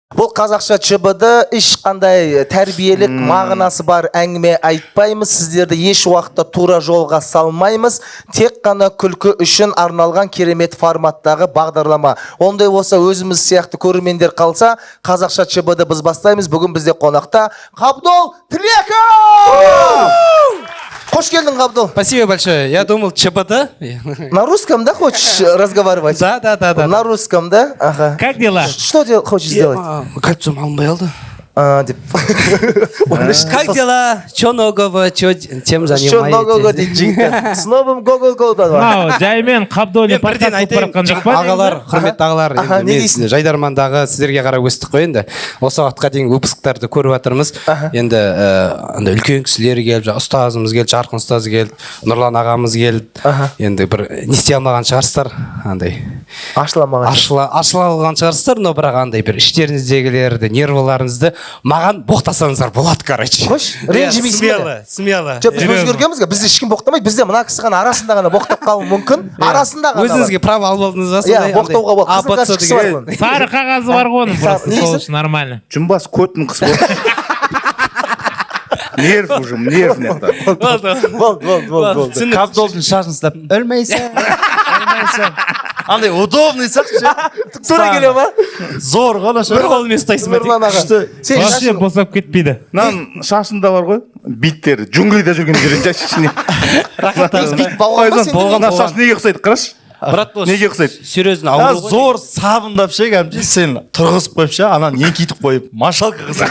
Бұл қазақша ЧБД ешқандай тәрбиелік мағынасы бар әңгіме айтпаймыз, сіздерді еш уақытта тура жолға салмаймыз, тек қана күлкі үшін арналған керемет форматтағы бағдарлама. Ондай болса өзіміз сияқты көрермендер қалса, қазақша ЧБД біз бастаймыз. Бүгін бізде қонақта Қабдол Тілеков! Қош келдің, Қабдол. Спасибо большое. Я думал, ЧБД. На русском, да, хочешь разговаривать? Да. На русском, да? Ага. Как дела? Что ты хочешь сделать? Кольцом алынбай алды. Деп. Как дела? Чё нового? Чем Что нового занимаетесь? дейді? С новым Гогол-Голдан. Мынау жаймен Қабдолин подкаст болып баратқан жоқ па? Ағалар, құрметті ағалар, Аха, не енді дейсің? мен жайдармандағы сіздерге қарай өстік қой енді. Осы уақытқа дейін выпусктарды көріп жатырмыз. Енді андай үлкен кісілер келіп, ұстазымыз келді, жарқын ұстаз келді, Нұрлан ағамыз келді. Енді бір не істей алмаған шығарсыздар, андай. Ашыламаған. Ашыла алған шығарсыздар, но бірақ андай бір іштеріңіздегілерді, нервыларыңызды маған боқтасаңыздар болады, короче. Қош, ренжімейсің бе? Смело. Жоқ, біз өзгергенбіз, бізде ешкім боқтамайды. Бізде мына кісі ғана арасында ғана боқтап қалуы мүмкін. Арасында ғана. Өзіңізге право алып алдыңыз ба? Иә, боқтауға болады. Қызыл қашқысы бар ғой. Сары қағазы бар ғой оның просто, сол үшін нормально. Жұмбас көтін қыс болды. Нерв уже, нервный. Болды. Қабдолдың шашын ұстап, өлмейсің. Андай удобный сияқты ше. Тура келе ма? Зор ғана ше. Бір қолымен ұстайсың ба? Нұрлан аға. Сен Вообще босап кетпейді. Мынаның шашында бар ғой, биттер, джунглиде жүрген жүрген шашыны. бит болған ба сен? Мына шаш неге ұқсайды, қарашы. Брат дос. Неге ұқсайды? Серьезно ауыр ғой. Зор сабындап ше, кәдімгі сен тұрғызып қойып ше, анан еңкейтіп қойып, машалка қызып.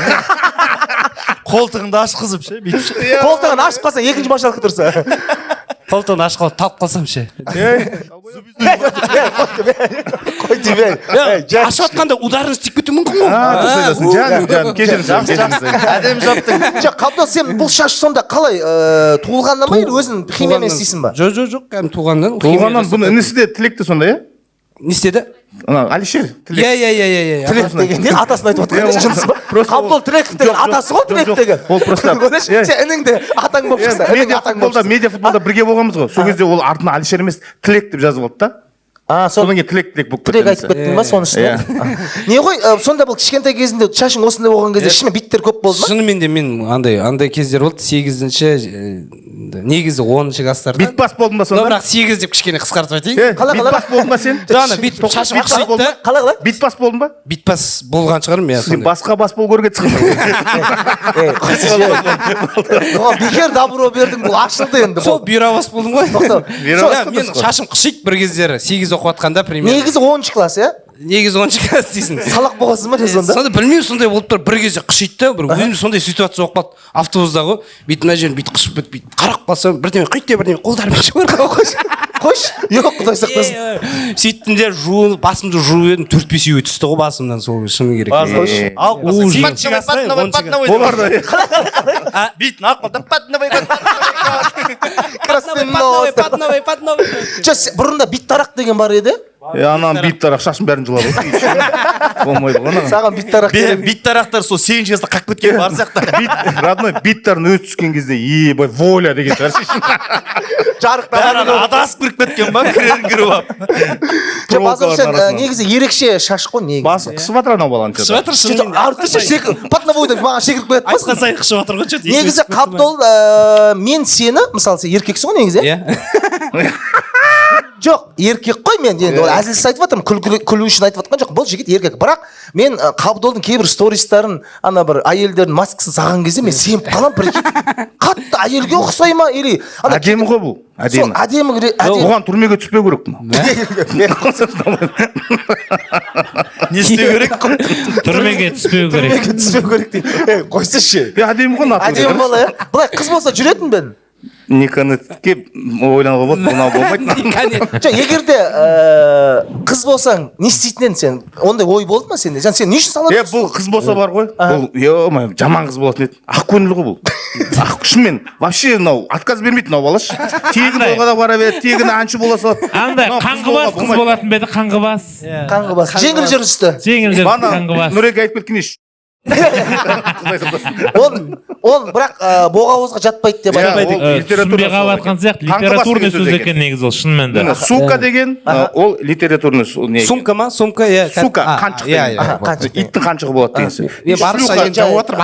Қолтығыңды ашқызып ше, бүйтіп. Қолтығын ашып қалсаң, екінші машалка тұрса. Қолтығын ашып қалып талып қалсам ше. Қой тебе. Ашып атқанда ударыңыз тиіп кетуі мүмкін ғой. Дұрыс айтасың, жаным, кешіріңіз. Әдемі жаптың. Жоқ, Қабдол, сен бұл шаш сонда қалай туылғаннан ба, өзің химиямен істейсің ба? Жоқ, кәдімгі туғаннан. Туылғаннан бұның інісі де Тілекті сонда, иә? Не істеді? Ана Алишер Тілек. Иә. Тілек дегенде атасын айтып отқан жынысы ба? Қабдол Тілеков деген атасы ғой Тілектегі. Ол просто Сен ініңді атаң болып шықса, інің атаң болып шықса. медиа футболда бірге болғанбыз ғой. Сол кезде ол артына Алишер емес, Тілек деп жазып алды да. Содан кейін Тілек болып Тілек айтып кеттің ба соның ішіне? Не ғой, сонда бұл кішкентай кезінде шашың осындай болған кезде шынымен биттер көп болды ма? Шынымен де мен андай кездер болды, 8-ші, негізі 10-ші класстарда. Битпас болдың ба сонда? Бірақ 8 деп кішкене қысқартып айтайын. Битпас болдың ба сен? Жаңа бит шашым қысқартты. Қалай? Битпас болдың ба? Битпас болған шығармын я Сен сонда. басқа бас болу керек Бекер добро бердің, бұл ашылды енді. Сол бұйрабас болдым ғой. Тоқтау. Мен шашым қышиды бір кездері 8 оқып атқанда примерно. Негізі 10-шы класс, иә? Негізі 10-ші класс дейсің. Салақ болғансың ба сонда? Сонда білмеймін, сондай болып тұр, бір кезде қышиды да, бір өзім сондай ситуация болып қалды. Автобуста ғой, бүйтіп мына жерін бүйтіп қышып бүйтіп қарап қалсам, бірдеме құйт деп бірдеме қолдарыммен шығарып Қош, жоқ, Құдай сақтасын. сөйттім де жуынып, басымды жуып едім, 4-5 үй түсті ғой басымнан, сол шыны керек. Ал, бит нақылда подновый. Бұрында бит тарақ деген бар еді? Анан бит тарақ шашын бәрін жылап отыр. Болмайды ғой анаған. Саған бит тарақ керек. Бит тарақтар сол 7-ші жаста қақып кеткен бар сияқты. Родной биттарын өзі түскен кезде ебай воля деген шығар. Бәрі адасып кіріп кеткен ба, кіріп алып. Жоқ, базар сен негізі ерекше шаш қой негізі. Басы қысып жатыр анау баланы. Қышып жатыр шынымен. Артынша потновойда маған шекіріп қояды ма? Айтқан сайын қышып жатыр ғой, что-то. Негізі Қабдол, мен сені, мысалы сен еркексің ғой негізі? Иә. Жоқ, еркек қой мен енді ол әзілсіз айтып жатырмын, күлу үшін айтып жатқан жоқ. Бұл жігіт еркек. Бірақ мен Қабдолдың кейбір стористарын, ана бір әйелдердің маскасын саған кезде мен сеніп қалам, прикинь. Қатты әйелге ұқсай ма или Әдемі ғой бұл. Сол Әдемі. әдемі. Оған түрмеге түспеу керек. Не істеу керек? Түрмеге түспеу керек. Түспеу керек дейді. Қойсайшы. Әдемі ғой натуры. Әдемі бала, иә? Былай қыз болса жүретін бе? Никонетке ойлануға болады, мынау болмайды. Жоқ, егерде қыз болсаң, не істейтін сен? Ондай ой болды ма сенде? Сен не үшін салады? Бұл қыз болса бар ғой. Бұл жаман қыз болатын еді. Ақ көңіл ғой бұл. Ақ шынымен. Вообще мынау отказ бермейді мынау балаш. Тегін ойға да бара береді, тегін әнші бола салады. Андай қаңғыбас қыз болатын беді, қаңғыбас. Қаңғыбас. Жеңіл жүрісті. Жеңіл жүрісті қаңғыбас. Нұреке айтып кеткен еш. Құдай сақтасын. ол бірақ боғауызға жатпайды деп Иә, айтады. ол түсінбей қалып жатқан сияқты литературный сөз екен негізі ол шын мәнінде. Сука деген ол литературный не? Сумка ма? Сумка, иә. Сука, қаншық деген. қаншық. Иттің қаншығы болады деген сөз. барынша енді жауып отырып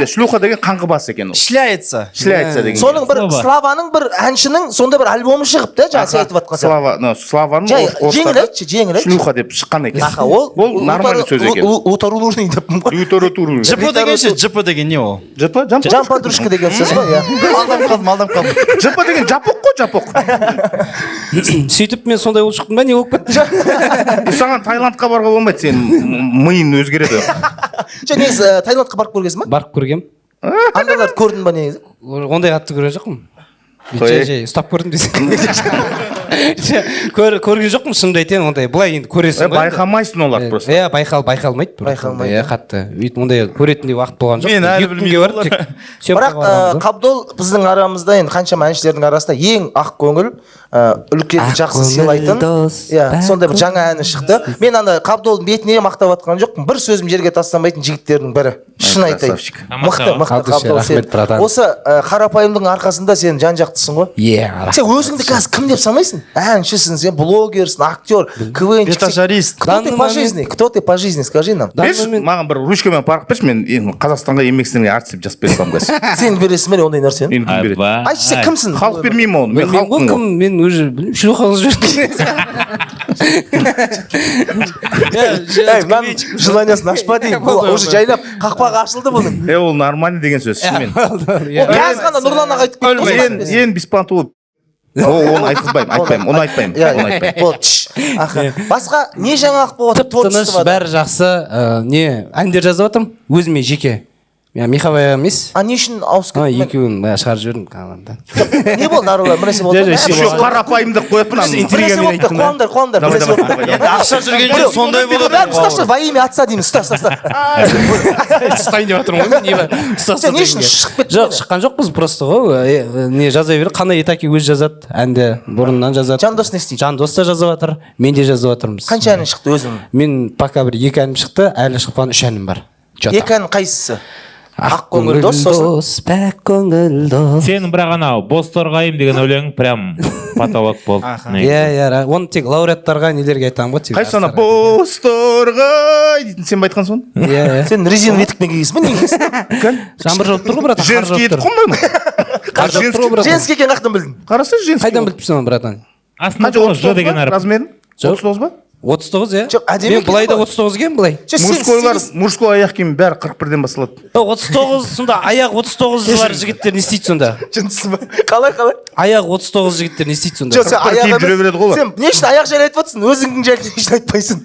Шлюха деген қаңғыбас екен ол. Шляется. Шляется деген. Соның бір Славаның бір әншінің сонда бір альбомы шығыпты, жаңа сен айтып жатқан сияқты. Славаның Жеңіл айтшы, жеңіл айтшы. шлюха деп шыққан екен. Ол нормальный сөз екен. Уторулурный деп ғой. Литературный. ЖП деген ше, ЖП деген не ол? Жапа, Жан подружка деген сөз ғой, иә. Алдап қалдым. Жапа деген жапоқ қой, жапоқ. Сөйтіп мен сондай болып шықтым ба, не болып кетті? Саған Таиландқа баруға болмайды, сен миың өзгереді. Негізі Таиландқа барып көргенсің ба? Барып көргем. Андайларды көрдің ба негізі? Ондай қатты көрген жоқпын. Қой. Жай ұстап көрдім десең. Көрген жоқпын, шынымды айтайын, ондай. Былай енді көресің ғой. Байқамайсың олар просто. Иә, байқалмайды. Байқалмайды. Иә, қатты. Өйтіп ондай көретіндей уақыт болған жоқ. Мен әлі білмеймін. Бірақ Қабдол біздің арамызда енді қаншама әншілердің арасында ең ақ көңіл, үлкенді жақсы сыйлайтын. Иә, сондай бір жаңа әні шықты. Мен ана Қабдолдың бетіне мақтап жатқан жоқпын. Бір сөзім жерге тастамайтын жігіттердің бірі. Шын айтайын. Мықты Қабдол сен. Осы қарапайымдың арқасында сен жан-жақтысың ғой. Иә. Сен өзіңді қазір кім деп санайсың? Әншісің, сен блогерсің, актер, КВН-ші. Ветажарист. Кто ты по жизни? Кто ты по жизни? Скажи нам. Берші, маған бір ручкамен парық берші, мен Қазақстанға еңбек сіңірген артист деп жазып бере салам қазір. Сен бересің бе ондай нәрсені? Мен кім береді? Айтшы, сен кімсің? Халық бермеймін оны, мен халықпын ғой. Мен уже шлюха қылып Мынаны желаниясын ашпа дейін. Бұл уже жайлап қақпағы ашылды бұның. Ол нормальный деген сөз шынымен. Аз ғана Нұрлан аға айтып кетті. Сен беспонтовый. Оны айтпаймын. Болды. Басқа не жаңалық болып жатыр? тыныш, бәрі жақсы. Не, әндер жазып жатырмын өзіме жеке. Михабай емес. Не үшін ауысып кеттің? Екеуін шығарып жібердім командадан. Не болды арулар? Бір нәрсе болды ма? Еще қарапайымдық қоятын Бір нәрсе болды. Қуаңдар. Бір нәрсе болды. Ақша жүргенде сондай болады. Ұсташы, во имя отца деймін. Ұста. Ұстайын деп жатырмын ғой. Сен не үшін шығып кеттің? Жоқ, шыққан жоқпыз просто ғой. Не жаза береді. Қандай Итаки өзі жазады. Әнді бұрыннан жазады. Жандос не істейді? Жандос та жазып жатыр. Мен де жазып жатырмыз. Қанша әнің шықты өзің? Мен пока бір 2 әнім шықты. Әлі шықпаған 3 әнім бар. 2 ән қайсысы? Ақ көңіл дос сосын? Пәк көңіл дос. Сенің бірақ анау бос торғайым деген өлең прям потолок болды. Иә, оны тек лауреаттарға нелерге айтамын ғой. Қайсы ана бос торғай дейтін сен бе айтқан соны? Иә. Сен резиновый етікпен кигейсің ба неге? Жаңбыр жауып тұр ғой, брат. Женский етік қой. Женский екен қақтан білдің? Қараса женский. Қайдан біліпсің оны, братан? Астында Ж деген әріп. Размерін? 39 ба? 39, иә? Жоқ, әдемі Мен былай да екен 39 ген былай. Мужской аяқ киім бәрі 41-ден басталады. 39, сонда аяқ 39 бар жігіттер не істейді сонда? Жынсыз ба? Қалай? Аяқ 39 жігіттер не істейді сонда? Жоқ, сен киіп жүре береді ғой олар. Сен не үшін аяқ жайлы айтып жатсың? Өзіңнің жайлы не үшін айтпайсың?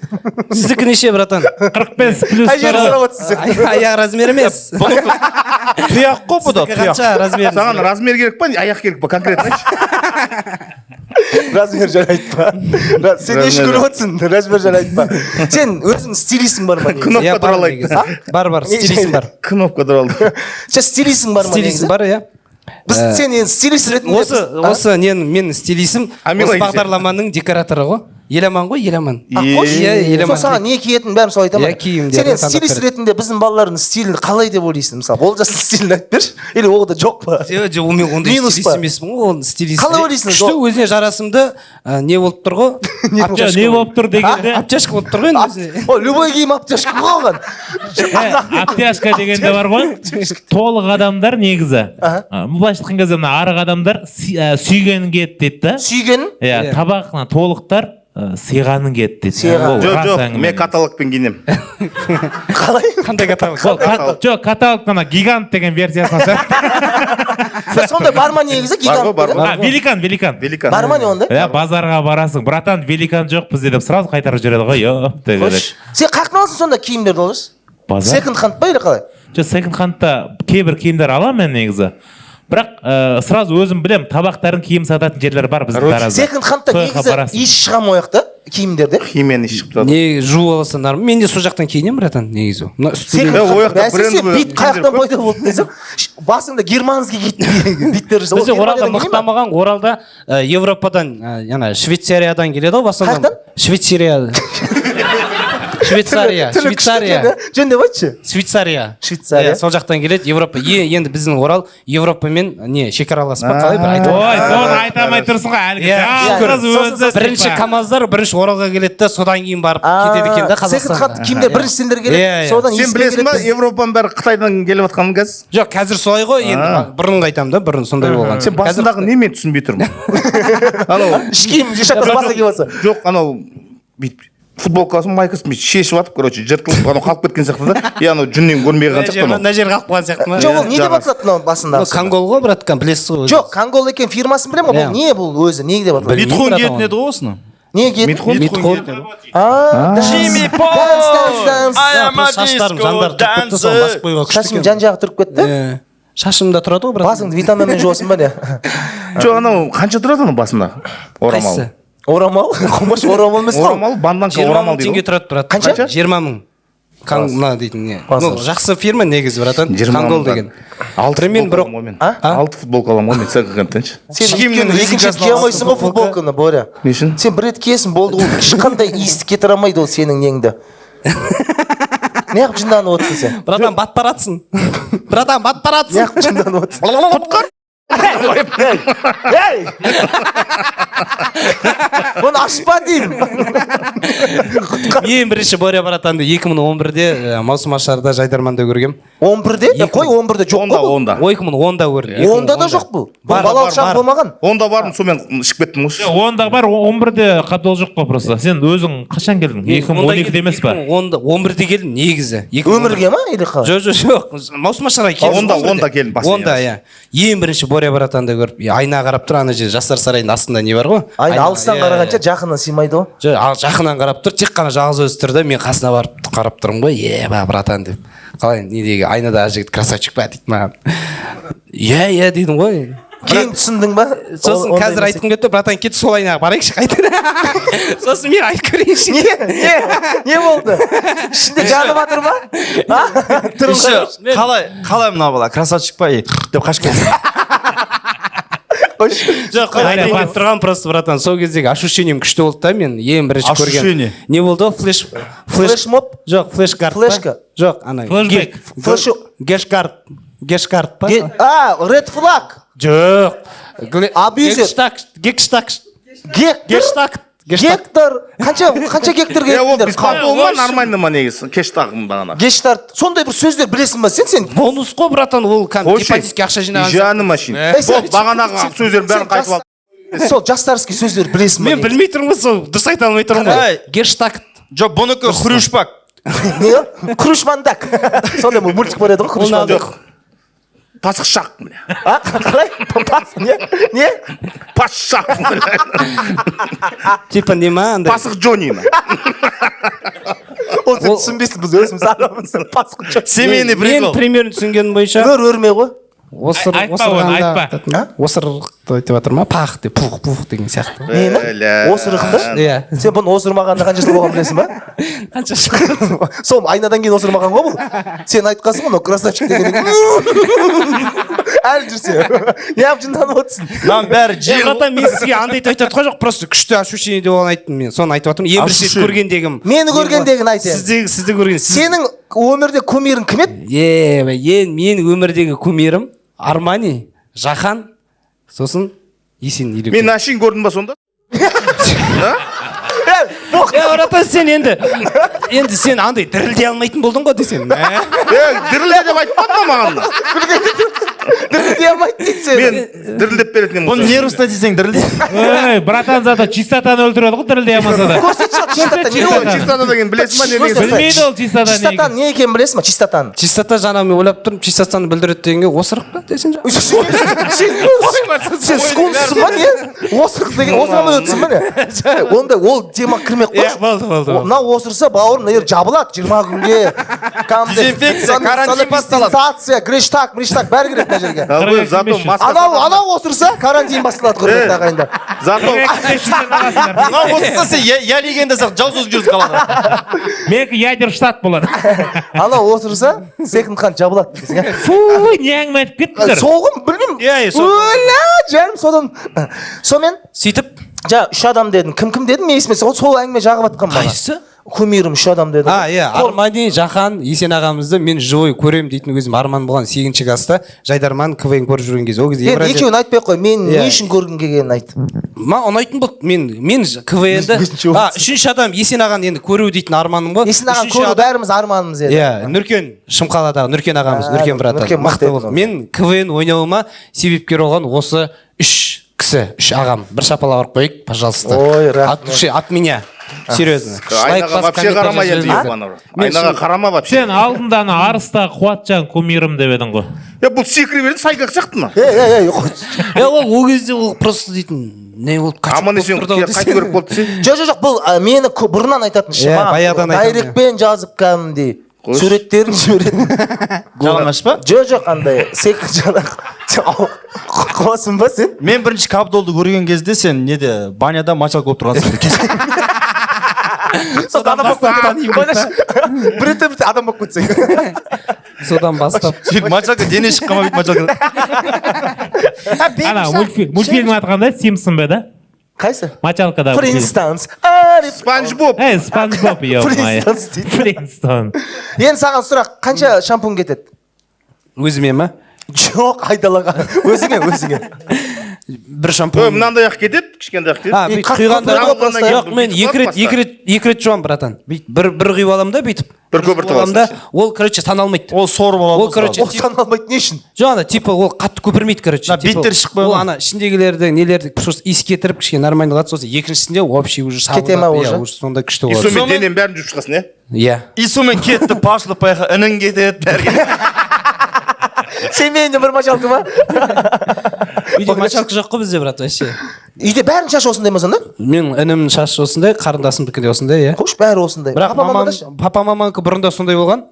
Сіздікі неше, братан? 45 плюс Қай жерді сұрап жатсың сен? Аяқ размер емес. Тұяқ қой бұда, тұяқ. Қанша размер? Саған размер керек па, аяқ керек па, конкретно айтшы. Размер жайлы айтпа. Сен не үшін көріп жатсың? Размер жайлы айтпа. Сен өзің стилисің бар ма? Кнопка туралы айт. Бар, стилисің бар. Кнопка туралы. Сен стилисің бар ма? Стилисің бар, иә. Сен енді стилист ретінде осы мен стилисім осы бағдарламаның декораторы ғой. Еламан ғой, Еламан. Иә, Еламан. Саған не киетінін бәрін сол айтамын. Иә, киімдерін Сен енді таңдап стилист береді. ретінде біздің балалардың стилін қалай деп ойлайсың? Мысалы, Олжастың стилін айтып берші. Или ол да жоқ па? Жоқ, мен ондай Минус стилист па? емеспін ғой, ол стилист. Қалай ойлайсың? Күшті, өзіне жарасымды не болып тұр ғой? Не болып тұр дегенде Обтяжка болып тұр ғой енді өзіне. О, любой киім обтяжка қойған. обтяжка дегенде бар ғой, толық адамдар негізі. Былайша айтқан кезде мына арық адамдар сүйгенін киеді дейді да. Сүйгенін? Иә, табақына толықтар сыйғанын киеді дейді. Сыйған. Жоқ, мен каталогпен киінем. Қалай? Қандай каталог? Жоқ, каталогтан гигант деген версиясын Сен сондай бар ма негізі гигант? великан. Бар ма не ондай? Иә, базарға барасың, братан, великан жоқ бізде деп сразу қайтарып жібереді ғой. Йоп, Сен қаяқтан аласың сонда киімдерді олжас? базар. Секонд ханд па или қалай? Жоқ, секонд хандта кейбір киімдер аламын мен негізі. Бірақ сразу өзім білем, табақтарын киім сататын жерлер бар біздің таразда. Секонд хандта негізі иіс шыға ма ояқта киімдерде? Химияны иіс шығып тұрады. Не жуып аласың, норм. Мен де сол жақтан киінемін, братан, негізі. Бәсесе бит қаяқтан пайда болды десем, басыңда германский биттер жасау. Бізде Оралда мықтамаған, Оралда Европадан, Швейцариядан келеді ғой, в основном. Қаяқтан? Швейцария. Швейцария. Жөндеп айтшы. Швейцария. Швейцария. Иә, сол жақтан келеді. Европа. Енді біздің Орал Европамен не шекаралас па қалай бір айтып. Ой, соны айта алмай тұрсың ғой әлгі. Жалғыз өзі. Бірінші КамАЗдар бірінші Оралға келеді да содан кейін барып кетеді екен да Секонд Қазақстанға. хат кимдер бірінші сендер келеді. Содан Сен білесің ба, Европаның бәрі Қытайдан келіп жатқанын қазір? Жоқ, қазір солай ғой енді. Бұрын айтамын да, бұрын сондай болған. Сен басындағы немен түсінбей тұрмын? Анау ішкиім жешаттар баса киіп алса. жоқ, анау бүйтіп футболкасын майкасын шешіп атып, короче, жыртылып анау қалып кеткен сияқты да. И анау жүннен көрмей қалған сияқты анау. Мына жер қалып қалған сияқты ма? Жоқ, ол не деп аталады мынау басында? Конгол ғой, братка, білесіз ғой. Жоқ, Конгол екен фирмасын білемін, бұл не бұл өзі, не деп аталады? Битхун киетін еді ғой осыны. Не киетін? Митхун. Jimmy Шаштарым жандар тұрып кетті, соны басып қойға күшті Шашым жан-жағы тұрып кетті? Шашымда тұрады ғой, брат. Басыңды витаминмен жуасың ба не? жоқ, анау қанша тұрады анау басында? Орамал. Қайсысы? Орамал? Қомаш орамал емес қой. Орамал, банданка 20 орамал мың дейді теңге ғой. тұрады, брат. Қанша? 20 мың. Мына дейтін не. Басың. Ну, жақсы фирма негізі, братан. 20 Конгол мыңнан. деген. Мен Примерно бір бір 6 футболка аламын ғой мен секонд-хендтен. Сен екінші рет кие алмайсың ғой футболканы, Боря. Не үшін? Сен бір рет киесің, болды, ол ешқандай иісті кетіре алмайды ол сенің неңді. Неғып жынданып отырсың сен? Братан, бат баратсың. Братан, бат баратсың. Неғып жынданып отырсың? Құтқар! Ей! Бұны ашпа деймін. Ең бірінші Боря братанды 2011-де маусым ашарда Жайдарманда көргем. 11-де? Қой 11-де жоқ Онда, бұл. онда. 2010-да көрдім. Онда да жоқ бұл. Бұл балалық шақ болмаған. Онда бардым, сонымен ішіп кеттім ғой. Онда бар, 11-де қабдол жоқ қой просто. Сен өзің қашан келдің? 2012-де емес па? 11-де келдім негізі. Өмірге ма или қалай? Жоқ. Маусым ашарға келдім. Онда келдім басында. Онда, иә. Ең бірінші Боря братанды көріп, айна қарап тұр, ана жер жастар сарайының астында не бар ғой? Айна алыстан қарағанша жақыннан сыймайды ғой. Жақыннан қарап тұр, тек қана жалғыз өзі тұр да, мен қасына барып қарап тұрмын ғой, ба братан деп. Қалай, недегі айнадағы жігіт красавчик па дейді маған. Иә дедім ғой. Кейін түсіндің ба? Сосын қазір айтқым кетті, братан кет сол айнаға барайықшы қайтадан. Сосын мен айтып көрейінші. Не болды? Ішінде жаны батыр ма? Қалай мына бала красавчик па деп қашып кетті. Жоқ, айтайын деп тұрған просто, братан, сол кездегі ощущением күшті болды да, мен ең бірінші көрген. Ощущение? Не болды? Флешмоб? Жоқ, флеш-карт. Флешка? Жоқ, ана. Флешбек. Геш-карт па? Red flag. Жоқ. Абьюзер. Гектор. Қанша гектор Ол гектор? бесплатно ма, нормально ма негізі? Кеш тағым бағана. Гештарт. Сондай бір сөздер білесің ба сен? Бонус қой, братан, ол депозитке ақша жинаған. Жаны машин. Бағанағы сөздерін бәрін қайтып алды. Сол жастарский сөздер білесің ба? Мен білмей тұрмын ғой, сол дұрыс айта алмай тұрмын ғой. Гештакт. Жоқ, бұныкі хрюшпак. Не? Хрушмандак. Сондай мультик бар еді ғой, Хрушмандак. Пасықшақ. Қалай? Не? Пасықшақ. Типа не ма? Пасық Джонни ма. Ол сен түсінбейсің, біз өзіміз адамыз. Пасық жоқ. Семейный прикол. Мен примерно түсінгенім бойынша Өрме ғой. Айтпа оны, айтпа. Осырықты айтып жатыр ма? Пах деп, пух деген сияқты. Нені? Осырықты? Иә. Сен бұны осырмағанда қанша жыл болған білесің ба? Қанша жыл? Сол айнадан кейін осырмаған ғой бұл. Сен айтқансың ғой, красавчик деген. Әлі жүрсе. Неғып жынданып отырсың? Мынаны бәрі жел. Братан, мен сізге андай айтып жатқан жоқ, просто күшті ощущение деп оны айттым мен. Соны айтып жатырмын. Ең бірінші көргендегім. Мені көргендегін айтайын. Сізді көрген. Сенің өмірде кумирің кім еді? Менің өмірдегі кумирім Армани, Жахан, сосын Есен Елеукен. Мен ашин көрдім ба сонда? Братан, сен енді сен андай дірілдей алмайтын болдың ғой десем. Дірілде деп айтпады ма маған? Дірілдей алмайды дейді сен. Мен дірілдеп беретін Бұны не ұрыста десең дірілде. Ой, братан зато чистотаны өлтіреді ғой дірілдей алмаса да. Көрсетші чистата не ол? Чистота деген білесің ба не деген? Білмейді ол чистота не Чистата не екенін білесің ба? Чистатаны. Чистота жаңа мен ойлап тұрмын, чистотаны білдіреді дегенге осырық па десең жа. Сен скунсың ба не? Осырық деген осырамай өтсің ба не? Онда ол тема кірмек қойшы. Болды. Мына осырса бауырым мына жер жабылады 20 күнге. Дезинфекция, карантин басталады. Санитация, грештак бәрі керек мына жерге. Зато маска. Анау осырса карантин басталады құрметті ағайындар. Зато Мынау осыса сен я легенда сақ жаусыз жүрсің қалада. Менікі ядер штат болады. Анау осырса секонд хан жабылады десің иә. Фу, не әңгіме айтып кеттіңдер. Соғым білмеймін. Иә, сол. Өлә жарым содан. Сонымен Сөйтіп, үш адам дедің. Кім дедің? Мен есіме сол әңгіме жағып жатқан бала. қайсысы? кумирім үш адам деді. иә, Армани, Жахан, Есен ағамызды мен живой көремін дейтін өзім арман болған 8-ші класста Жайдарман КВН көріп жүрген кезде. Ол кезде Енді екеуін айтпай қой, мен не үшін көргің келгенін айт. Ма ұнайтын болды. Мен КВН-ді 3-ші адам Есен ағаны енді көру дейтін арманым ғой. Есен ағаны көру бәріміз арманымыз еді. Иә, Нүркен Шымқаладағы Нүркен ағамыз, Нүркен брат. Мықты болды. Мен КВН ойнауыма себепкер болған осы 3 кісі, 3 ағам. Бір шапалақ ұрып қойып, пожалуйста. Ой, рахмет. От меня. Серьезно. Айнаға вообще қарама енді. Айнаға қарама вообще. Сен алдында ана Арыста Қуатжан кумирім деп едің ғой. Бұл секіре берді, сайғақ сияқты ма? Ол кезде ол просто дейтін не болды, аман есен қайт көріп болды сен. Жоқ, бұл мені бұрыннан айтатын ше. Баяғыдан айтатын. Дайрекпен жазып кәдімгідей суреттерін жіберетін. Жалаңаш па? Жоқ, андай секілді жаңағы қосың ба сен? Мен бірінші Кабдолды көрген кезде сен неде баняда мочалка болып тұрғансың. Содан бірі адам болып кетсең. Содан бастап. Мочалка дене шыққан ма мочалка. Ана мультфильм атқанда Симпсон ба да? Қайсы? Мочалкада. Фринстанс. Спанч Боб. Спанч Боб, Фринстанс дейді. Фринстон. Енді саған сұрақ, қанша шампунь кетеді? Өзіме ма? Жоқ, айдалаға. Өзіңе. Бір шампунь. Мынандай ақ кетеді, кішкентай ақ кетеді. Құйғанда жоқ, мен екі рет жуам, братан. Бір құйып аламын да бүйтіп. Бір көпіртіп аласың. Ол, короче, саналмайды. Ол сор болады. Ол, короче, саналмайды не үшін? жоқ, ана типа ол қатты көпірмейді, короче. беттер шықпай ол ана ішіндегілерді нелерді просто иіс кетіріп кішкене нормально қалады. Сосын екіншісінде вообще уже кете ма уже? сонда күшті болады. Исумен денем бәрін жуып шығасың, иә? Иә. Исумен кетті, пошло поехал, інің кетеді, бәрі. Семейный бір мочалка ма? Үйде мочалка жоқ қой бізде, брат, вообще. Үйде бәрін шашы осындай ма сонда? Мен інім шашы осындай, қарындасымдікі де осындай, иә. Қош, бәрі осындай. Бірақ папа маманікі бұрында сондай болған,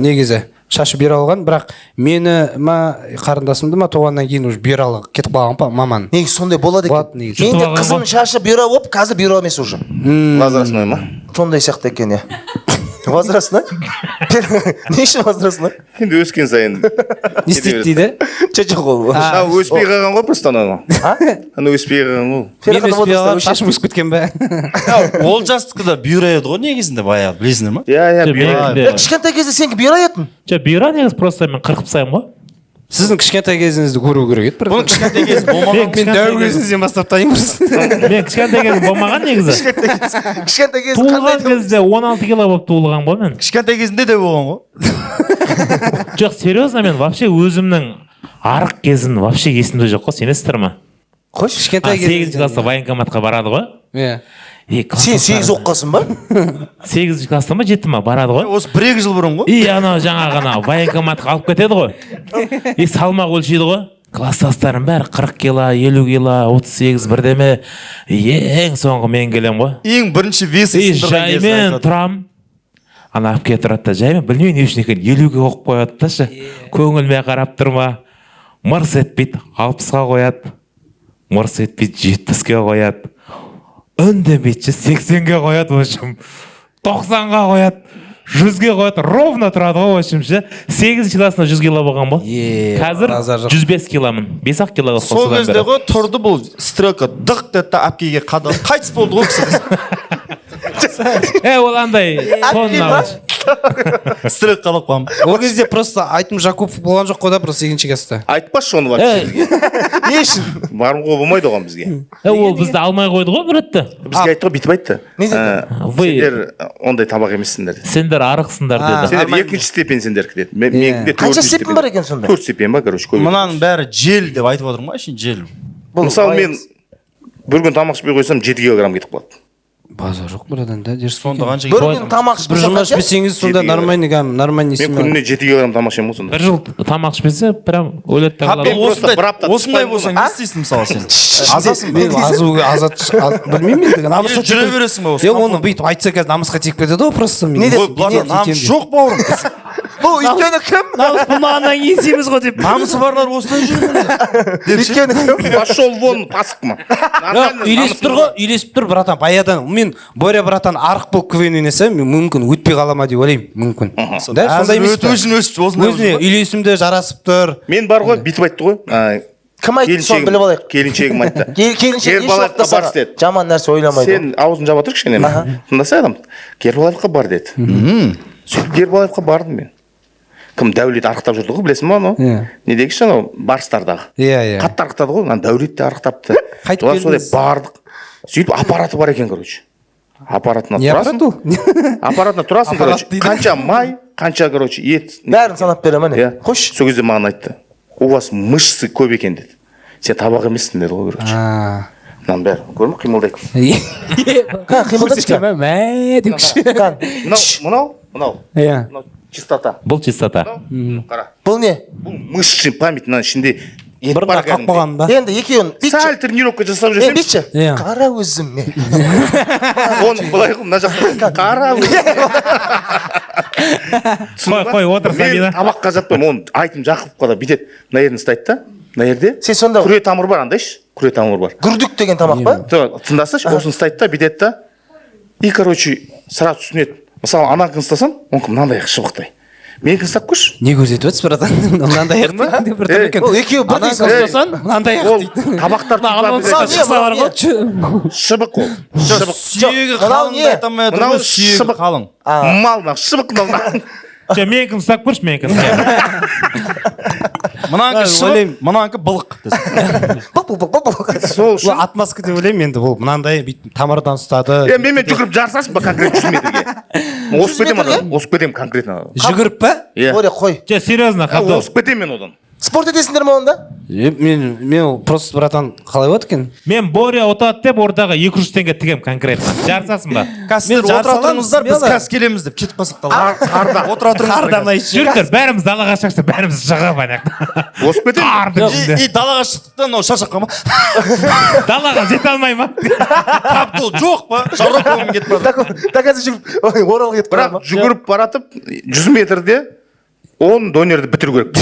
негізі шашы бері алған, бірақ мені ма қарындасымды ма туғаннан кейін уже бері алған, кетіп қалған па маман. Негізі сондай болады екен. Менде қызым шашы бері болып, қазір бері емес уже. Возрастной ма? Сондай сияқты екен, иә. Возрастной? Не үшін возрастной? Енді өскен сайын. Не істейді дейді? Жоқ ол. Өспей қалған ғой просто анау. Ана өспей қалған ғой. Мен өспей қалған, шашым өсіп кеткен бе? Ол жастықта бүйра еді ғой негізінде баяғы, білесіңдер ма? Иә, бүйра. Кішкентай кезде сенікі бүйра етін? Жоқ, бүйра негізі просто мен қырқып тастаймын ғой. Сіздің кішкентай кезіңізді көру керек еді. Бұның кішкентай кезі болмаған. Мен дәу кезіңізден бастап тайымыз. Мен кішкентай кезі болмаған негізі. Кішкентай кезде Туылған кезде 16 кило болып туылған ғой мен. Кішкентай кезінде де болған ғой. Жоқ, серьезно, мен вообще өзімнің арық кезім вообще есімде жоқ қой, сенесіздер ма? Қош, кішкентай кезіңізде. 8 класста военкоматқа барады ғой. Иә. Сен 8 оққансың ба? 8 класста ма 7 ма барады ғой. Осы 1-2 жыл бұрын ғой. И анау жаңағы ана военкоматқа алып кетеді ғой. И салмақ өлшейді ғой. Класстастарым бәрі 40 кило, 50 кило, 38 бірдеме. Ең соңғы мен келем ғой. Ең бірінші весі И жаймен тұрам. Ана әпке тұрады да жаймен білмеймін не үшін екен 50-ге қойып қояды да ше. Көңіліме қарап тұрма. Мырс етпейді 60-ға қояды. Мырс етпейді 70-ге қояды. Үндемейді 80-ге қояды, в общем. 90-ға қояды. 100-ге қояды. Ровно тұрады ғой, в общем ше. 8 классында 100 кило болған ба? Қазір 105 киломын. 5-ақ килоға сол кезде ғой тұрды бұл стрелка дық деді да әпкеге қадалып қайтыс болды ғой кісі. Ол андай тонна. Стрелка қалып қалам. Ол кезде просто айтым Жакупов болған жоқ қой да, просто 2-ші класста. Айтпашы оны вообще. Не үшін? Баруға болмайды оған бізге. Ол бізді алмай қойды ғой бір ретті. Бізге айтты ғой, бүйтіп айтты. Сендер ондай табақ емессіңдер. Сендер арықсыңдар деді. Сендер екінші степень сендер деді. Қанша степень бар екен сонда? 4 степень ба, короче. Мұнаның бәрі жел деп айтып отырмын ғой, жел. Мысалы мен бір күн тамақ ішпей қойсам 7 килограмм кетіп қалады. Базар жоқ бұрадан да, дерсің. Сонда қанша бір күн тамақ бір жұма ішпесеңіз сонда нормальный Мен күніне 7 килограмм тамақ ішемін ғой сонда. Бір жыл тамақ ішпесе, прям өледі да қалады. осындай болсаң не істейсің мысалы сен? Азасың мен азат білмеймін енді намысқа жүре бересің ба осы? оны бүйтіп айтса қазір намысқа тиіп кетеді ғой просто. Намыс жоқ бауырым. Бұл өйткені кім? Намыс болмағаннан кейін сенбіз ғой деп. Намысы барлар осылай жүреді. Өйткені кім? Пошел вон, пасық ма. Үйлесіп тұр ғой, үйлесіп тұр, братан, баядан. Мен Боря братан арық болып КВН ойнасам, мүмкін өтпей қала ма деп ойлаймын, мүмкін. Сондай емес өту үшін өзіне үйлесімді жарасып тұр. Мен бар ғой, бүйтіп айтты ғой. Кім айтты соны біліп алайық. Келіншегім айтты. Келіншек еш Кербалаевқа уақытта бар саған деді. жаман нәрсе ойламайды. Сен аузын жаба тұр кішкене. Тыңдаса адам. Кербалаевқа бар деді. Сөйтіп Кербалаевқа бардым мен. Кім Дәулет арықтап жүрді ғой, білесің ба анау? Не дегенше анау барыстардағы. Иә. Қатты арықтады ғой, Дәулет те арықтапты. Қайтып келдіңіз? Бардық. Сөйтіп аппараты бар екен, короче. Аппаратына Не тұрасың. аппарат ол? Аппаратына тұрасың, короче. Қанша май, қанша, короче, ет. Бәрін санап беремін. Иә. Қош. Сол кезде маған айтты. У вас мышцы көп екен деді. Сен табақ емессің деді ғой, короче. Мынаның бәрі, көрдің қимылдайды. Қимылдады Мә демекші. Мынау. Иә. Мынау чистота. Бұл чистота. Қара. Бұл не? Бұл мышечный память, мына ішінде ет Бір бар қалып қойған ба? Енді екеуін Сәл тренировка жасап жүрсем. битші. Иә. Қара өзім мен. Оны былай ғой, мына жақта қара өзім. Қой, отыр, Сабина. Мен табаққа жатпаймын, оны айтым Жақыповқа да бүйтеді. Мына жерін ұстайды да. Мына жерде Сен сонда күре тамыр бар, андайшы. Күре тамыр бар. күрдік деген тамақ па? Тыңдасашы, осын ұстайды да, бүйтеді да. И, короче, сразу түсінеді. Мысалы, ананікін ұстасаң, онкі мынандай шыбықтай. Менікін ұстап көрші. Не көрсетіп өтсіз братан? Мынандай аяқ дейді бір түр екен. Ол екеуі бірдей Ананы ұстасаң, мынандай аяқ Ол дейді. табақтар Шықса бар ғой. шыбық ол. Шыбық. Сүйегі мынау қалың не? да айтамай Мынау отырмыз, сүйегі шыбық. қалың. Мал, мынау шыбық мынау. Менікін ұстап көрші, менікін ұстап. Мынанікі шыбық, ойлаймын. мынанікі былық. Сол Бұл үшін. отмазка деп ойлаймын енді бұл мынандай бүйтіп тамырдан ұстады. Менімен жүгіріп жарысасың ба конкретно 100 метрге? Осып кетемін одан. Осып кетемін конкретно. Жүгіріп па? Иә. Қой. Серьезно, қабдол. Осып кетемін мен одан. Спорт етесіңдер ма онда? Мен просто братан қалай болады екен? Мен Боря ұтады деп ордаға 200 теңге тігем конкретно. Жарысасың ба? Кәсіпкер Мен жарыса отыра тұрыңыздар, аламыз, біз смело. кәс келеміз деп кетіп қалсақ та. Қарда. Отыра тұрыңыздар. Қардан айтшы. Жүрдір, бәріміз далаға шықса, бәріміз шығып анаяқта. Осып кетемін. Қардың ішінде. И далаға шықтық та, мынау шаршап қалма. Далаға жете алмай ма? Қабдол жоқ па? Жарық болғым кетіп барды. Так қазір жүріп оралға кетіп Бірақ жүгіріп баратып 100 метрде 10 донерді бітіру керек.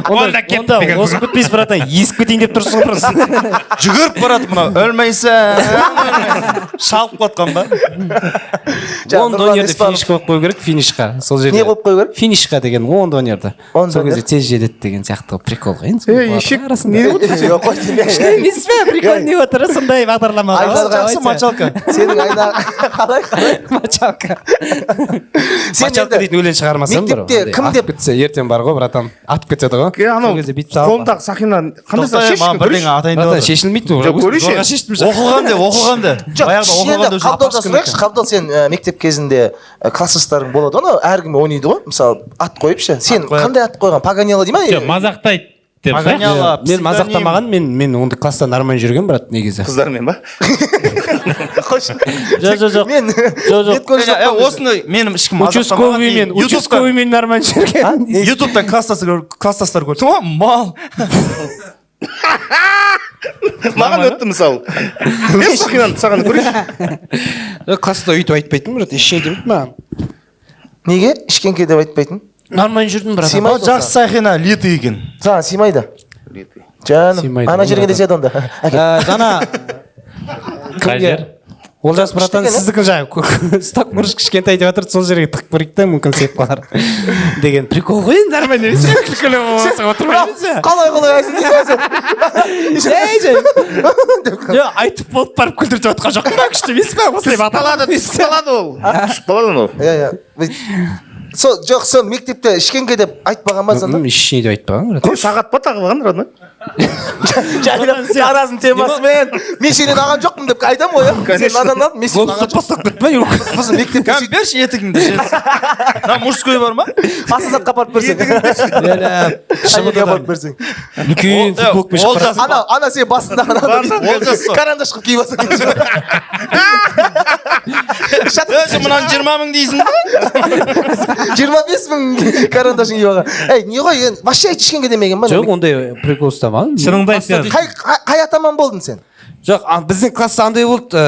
Онда кетті деген Осы бітпейсіз братан, есіп кетейін деп тұрсың ғой просто. Жүгіріп барады мынау. Өлмейсің. Шалып қатқан ба? 10 донерді финишқа қойып қою керек, финишқа. Сол жерде. Не қойып қою керек? Финишқа деген 10 донерді. 10 Сол кезде донер. тез жетеді деген сияқты прикол ғой енді. Ешек не деп отырсың? Емес пе, прикол не отыр, сондай бағдарлама. Жақсы мочалка. Сенің айна қалай? Мочалка. Сен Мочалка дейтін өлең шығармасам бір. мектепте кім деп кетсе ертең бар ғой братан. Атып кетеді ғой. Анау Сол кезде бүйтіп салып. қолындағы сақина қандай Тоқтай, маған бірдеңе атайын деп Братан отыр. шешілмейді Жоқ, көрейінші. Зорға шештім жоқ. Оқылған де. Баяғыда оқылған деп қабдолдан сұрайықшы. Қабдол, сен мектеп кезінде класстастарың болады ғой, әркім ойнайды ғой. Мысалы, ат қойып ше. Сен қандай ат қойған? Паганело дей ма? Жоқ, мазақтайды деп па? Паганело. Мен мазақтамаған, мен ондай класста нормально жүрген брат негізі. қыздармен ба? Жоқ. Мен Осыны менің ешкім Участковыймен нормально жүрген. Ютубтан класстастар көрдім. О, мал. Маған өтті мысалы. Мен сақинаны саған көрейінші. Класста өйтіп айтпайтын брат, ештеңе демейді маған. неге? Ішкенке деп айтпайтын? Нормально жүрдім брат. Сыймайды. Жақсы сақина, литы екен. Саған сыймайды. Жаным, Сыймайды. ана жерге деседі онда. Жана Қай жер? Олжас братан Кішкене. сіздікі жаңағы сток мұрыш кішкентай деп жатыр, сол жерге тығып көрейік та мүмкін сеп қалар деген прикол ғой енді нормально емес пе? Күлкілі болмаса отырмаймыз ба? Қалай айсың дейсің? Жоқ, айтып болып барып күлдіртіп жатқан жоқпын ба, күшті емес пе? Осылай Қалады, түсіп қалады ол. Түсіп қалады анау. Иә. Жоқ, сол мектепте ішкенке деп айтпаған ба сонда? Ештеңе деп айтпаған брат. Ол сағат па тағып алған родной? Тараздың темасымен мен сенен алған жоқпын деп айтамын ғой, иә. Сен надан алып, мен сенен алған жоқпын. Бастап кетті ма? Қызым мектепте Кәм берші етігіңді. На мужской бар ма? асылзатқа апарып берсең. Әйелге апарып берсең. Үлкен футболкамен шығып барады. Ана сен басындағы Олжас сол. карандаш қылып киіп алсаң. Өзі мұнан 20 мың дейсің ба? 25 мың карандашын киіп алған. Ей, не ғой, вообще ішкенге демеген ба? Жоқ, ондай прикол ұстамаған. Шыныңды айтсаң. Қай атаман болдың сен? Жоқ, біздің класста андай болды,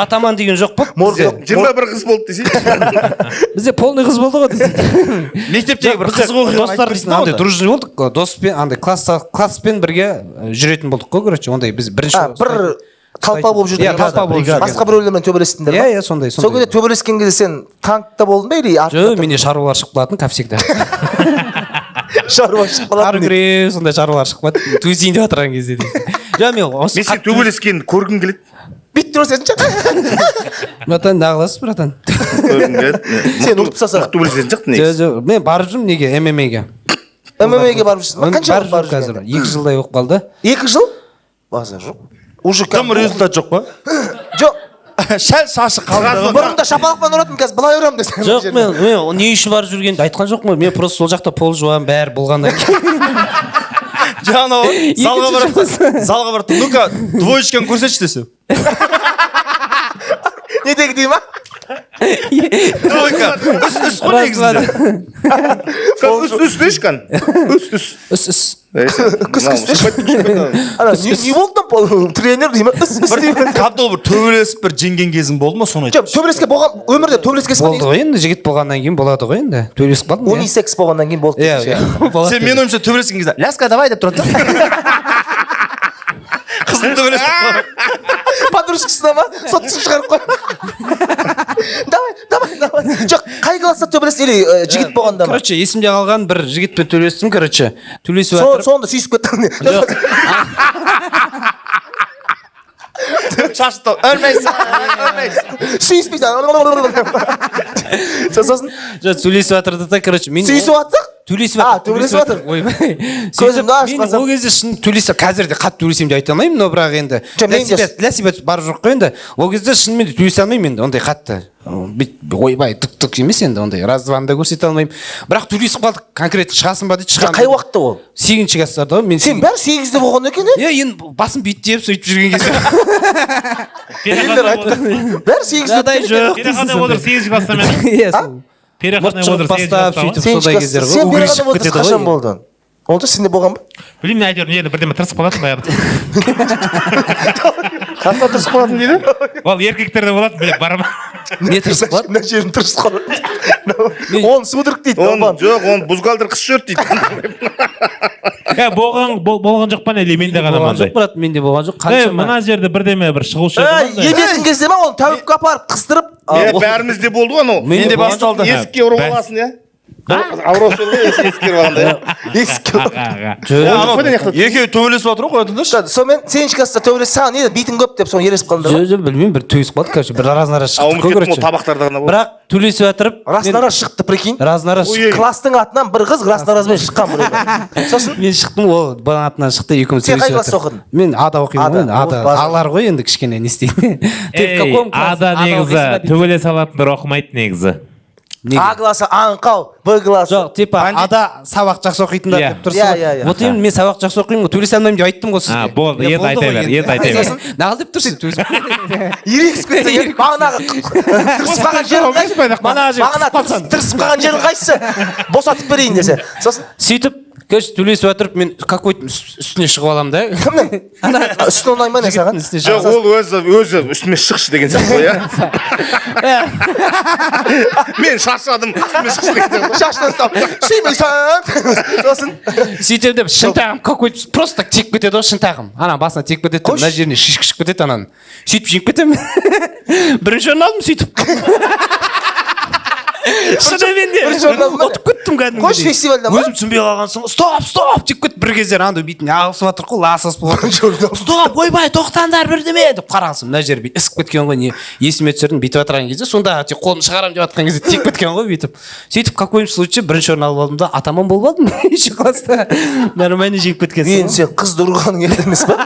атаман деген жоқ болды. 21 қыз болды десей. Бізде полный қыз болды ғой десең. Мектептегі бір қызық оқиғаны Достар айтып дейсің, андай дружный болдық, доспен, андай класспен бірге жүретін болдық қой, короче, ондай біз бірінші Бір талпа болып жүрдіңдер. Иә, талпа болып жүрген. Басқа біреулермен төбелестіңдер ма? Иә, сондай. Сол кезде төбелескен кезде сен танкта болдың ба или артта? Жоқ, менде шаруалар шығып қалатын, как всегда. шаруа шығып ары қалатын дейді. күре сондай шаруалар шықпады төсейін деп отырған кезде дейді. Жоқ мен осы Мен сен төбелескенді көргім келеді. бүйтіп тұрсың братан нағыласыз братан. Көргім келеді. Сен ұрып тастасаң. Мықты төбелескен жоқпын негізі. жоқ мен барып жүрмін неге ММА-ге. ММА-ге барып жүрсің ба? Қанша барып барып жүрмін қазір жүрсің? 2 жылдай болып қалды. 2 жыл? Базар жоқ. Уже Тым результат жоқ па? жоқ. Шәл шашы қалды. Бұрында шапалақпен ұратын, қазір былай ұрамын десең. Жоқ мен не үшін барып жүргенімді айтқан жоқпын ғой. Мен просто сол жақта пол жуамын бәрі болғаннан кейін. Жаңа залға барып, ну-ка, двоечканы көрсетші десе. Не деген дей ма? Двойка. Үс қой негізінде. Үс дешкан. Үс. Ана не болды там тренер дей ма? Қабдол бір төбелесіп бір жеңген кезің болды ма соны Жоқ, төбелеске болған өмірде төбелескесі болды ғой енді жігіт болғаннан кейін болады ғой енді. Төбелесіп қалдым. унисекс болғаннан кейін болды. Сен мен ойымша төбелескен кезде ляска давай деп тұрады. Қыздың төбелесіп подружкасына ма? Соттысын шығарып қой. Давай. Жоқ, қай класста төбелес или жігіт болғанда ма? Короче, есімде қалған бір жігітпен төбелестім, короче. Төбелесіп жатыр. Сонда сүйісіп кеттің. шашты өлмейсің. Сүйіспейсің. Сосын Жоқ, төбелесіп жатырды да, короче, мен сүйісіп жатсақ? төбелесіп А, төбелесіп жатыр. Ойбай. Көзімді ашып Мен ол кезде шын төбелесіп, қазір де қатты төбелесемін деп айта алмаймын, но бірақ енді Жоқ, мен де- ләсибет барып жоқ қой енді. Ол кезде шынымен де төбелесе алмаймын енді, ондай қатты. Ойбай, түк емес енді, ондай раздванда көрсете алмаймын. Бірақ төбелесіп қалдық, конкретно шығасың ба дейді, шығамын. Қай уақытта ол? 8-ші класстарда ғой, мен Сен бәрі 8-де болған екен, енді басым бүйтіп сөйтіп жүрген кезде. Бәрі 8-де. Жағдай жоқ. Переходный возраст 8 класста мен. Иә, сол. Переходный Мұрт возраст 8 бастап класста ғой. сөйтіп сондай кездер ғой. Сен Угры берған шығып отырыс кетеді қашан ғой. болдың? Ол да сенде болған ба? Білмеймін, әйтеуір енді бірдеме тырысып қалатын баяғыда. Қасқа тырысып қалатын дейді. Ол еркектерде болады, білек бар ма? Не тырысып қалады? Мына жерін тырысып қалады. Оны судырық дейді. Жоқ, оны бузгалтер қыз жүрді дейді. Болған жоқ па не, или менде ғана Болған мынандай? жоқ брат, менде болған жоқ. Қаншама. Мына жерде бірдеме бір шығушы еді Ебетін кезде ма оны тәуіпке апарып қыстырып. Бәрімізде болды ғой анау. Менде басталды. Есікке ұрып аласың, иә. Аврос болды ғой, есікке ұрып алғанда, иә. Екеуі төбелесіп жатыр ғой қоятындаршы. Сонымен сенші класста төбелес саған не битің көп деп соны ересіп қалдыңдар ма? Жоқ, білмеймін, бір төбелесіп қалдық, короче, бір разнара шықтық Ауым қой, кеттім ол короче. табақтарда ғана болды. Бірақ төбелесіп жатырып, Раснара шықты, прикинь. разнара шықтық. Класстың атынан бір қыз раснаразбен шыққан біреу. Сосын Мен шықтым, ол бұның атынан шықты, екеуміз Сен қай төбелесіп класста жатыр. оқыдың? Мен ада оқимын ғой, Ада, ада. ол базар. Алар ғой енді кішкене не істеймін. Ада негізі төбелесе алатындар оқымайды негізі. А классы аңқау, Б классы. Жоқ, типа ада сабақ жақсы оқитындар деп тұрсың Иә, ғой. иә, иә. Вот именно мен сабақ жақсы оқимын ғой, төбелесе алмаймын деп айттым ғой сізге. Болды, енді айта бер, енді айта бер. Нағыл деп тұрсың, төбелесіп. Ерегісіп кетсе, бағанағы тырысып қалған жерің қайсы? Бағана тырысып қалған жерің қайсысы? Босатып берейін десе. Сосын Сөйтіп, короче, төбелесіп жатырып, мен какой-то үстіне шығып аламын да. кімнің? Үстін ұнай ма не саған? Үстіне Жоқ, шығып. ол өзі үстіме шықшы деген сияқты ғой, иә. Мен шаршадым, үстіме шықшы деген сияқты. Шашынан ұстап, сүймейсің. Сосын Сөйтіп деп шынтағым какой-то просто так тиіп кетеді ғой шынтағым. Ана басына тиіп кетеді, Қош. мына жеріне шишка шығып кетеді ананың. Сөйтіп жеңіп кетемін. Бірінші орын алдым сөйтіп. Шынымен де бірінші орын алдың ба? ұтып кеттім кәдімгідей. Қош фестивальда ма? Өзім түсінбей қалған соң стоп деп кетіп бір кездер андай бүйтіп ағылысып жатыр ғой ласас болып жатыр. Стоп ойбай тоқтаңдар бірдеме деп қарағансың мына жер бүйтіп ісіп кеткен ғой не есіме түсірдім бүйтіп жатырған кезде сонда тек қолымды шығарамын деп жатқан кезде тиіп кеткен ғой бүйтіп сөйтіп какой случай бірінші орын алып алдым да атаман болып алдым еще класста нормально жеңіп кеткенсің Мен сен қызды ұрғаның ел емес па?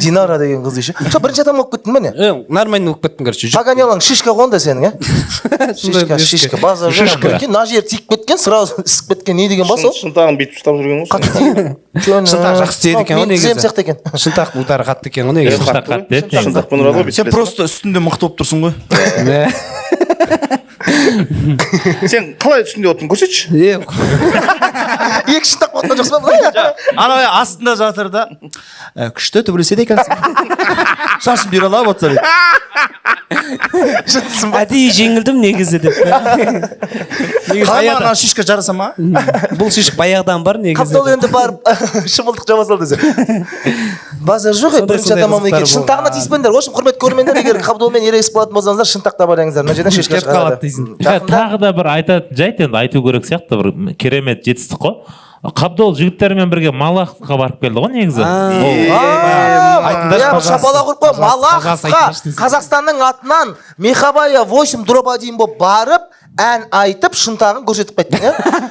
Динара деген қыз еще. Сол бірінші адам болып кеттің ба не? нормально болып кеттім короче Паганелаң шишка қонды сенің, ә? Шишка, базар жоқ. Прикинь, мына жер тиіп кеткен, сразу ісіп кеткен не деген ба сол? Шынтағын бүйтіп ұстап жүрген ғой. шынтақ жақсы тиеді екен ғой Тізем негізі сияқты екен. шынтақ удары қатты екен ғой негізі Шынтақпен ұрады ғой. Сен просто үстінде мықты болып тұрсың ғой. Сен қалай үстінде отырсың көрсетші. Екі шынтақ болған жоқсың ба былай? Ана астында жатыр да күшті төбелеседі екенсің. Шашын бере алып отырса дейді. Жынсың ба? әдейі жеңілдім негізі деп Ана шишка жараса ма? бұл шишка баяғыдан бар негізі Қабдол енді барып шымылдық жаба салды десе. Базар жоқ ей, бірінші сондай атамам екен. қызықтар Шынтағына тиіспеңдер. В общем, құрметті көрермендер, егер Қабдолмен ерегісіп қалатын болсаңыздар, шынтақта барыңыздар. Мына жерден шишка Кеп қалады шығарады. дейсің. Тағы да бір айтатын жайт енді айту керек сияқты бір керемет жетістік қой. Қабдол жігіттермен бірге Малаховқа барып келді ғой негізі. Я шапала құрып қой, Малаховқа Қазақстанның атынан Мехабая 8/1 болып барып, ән айтып, шынтағын көрсетіп қайттың,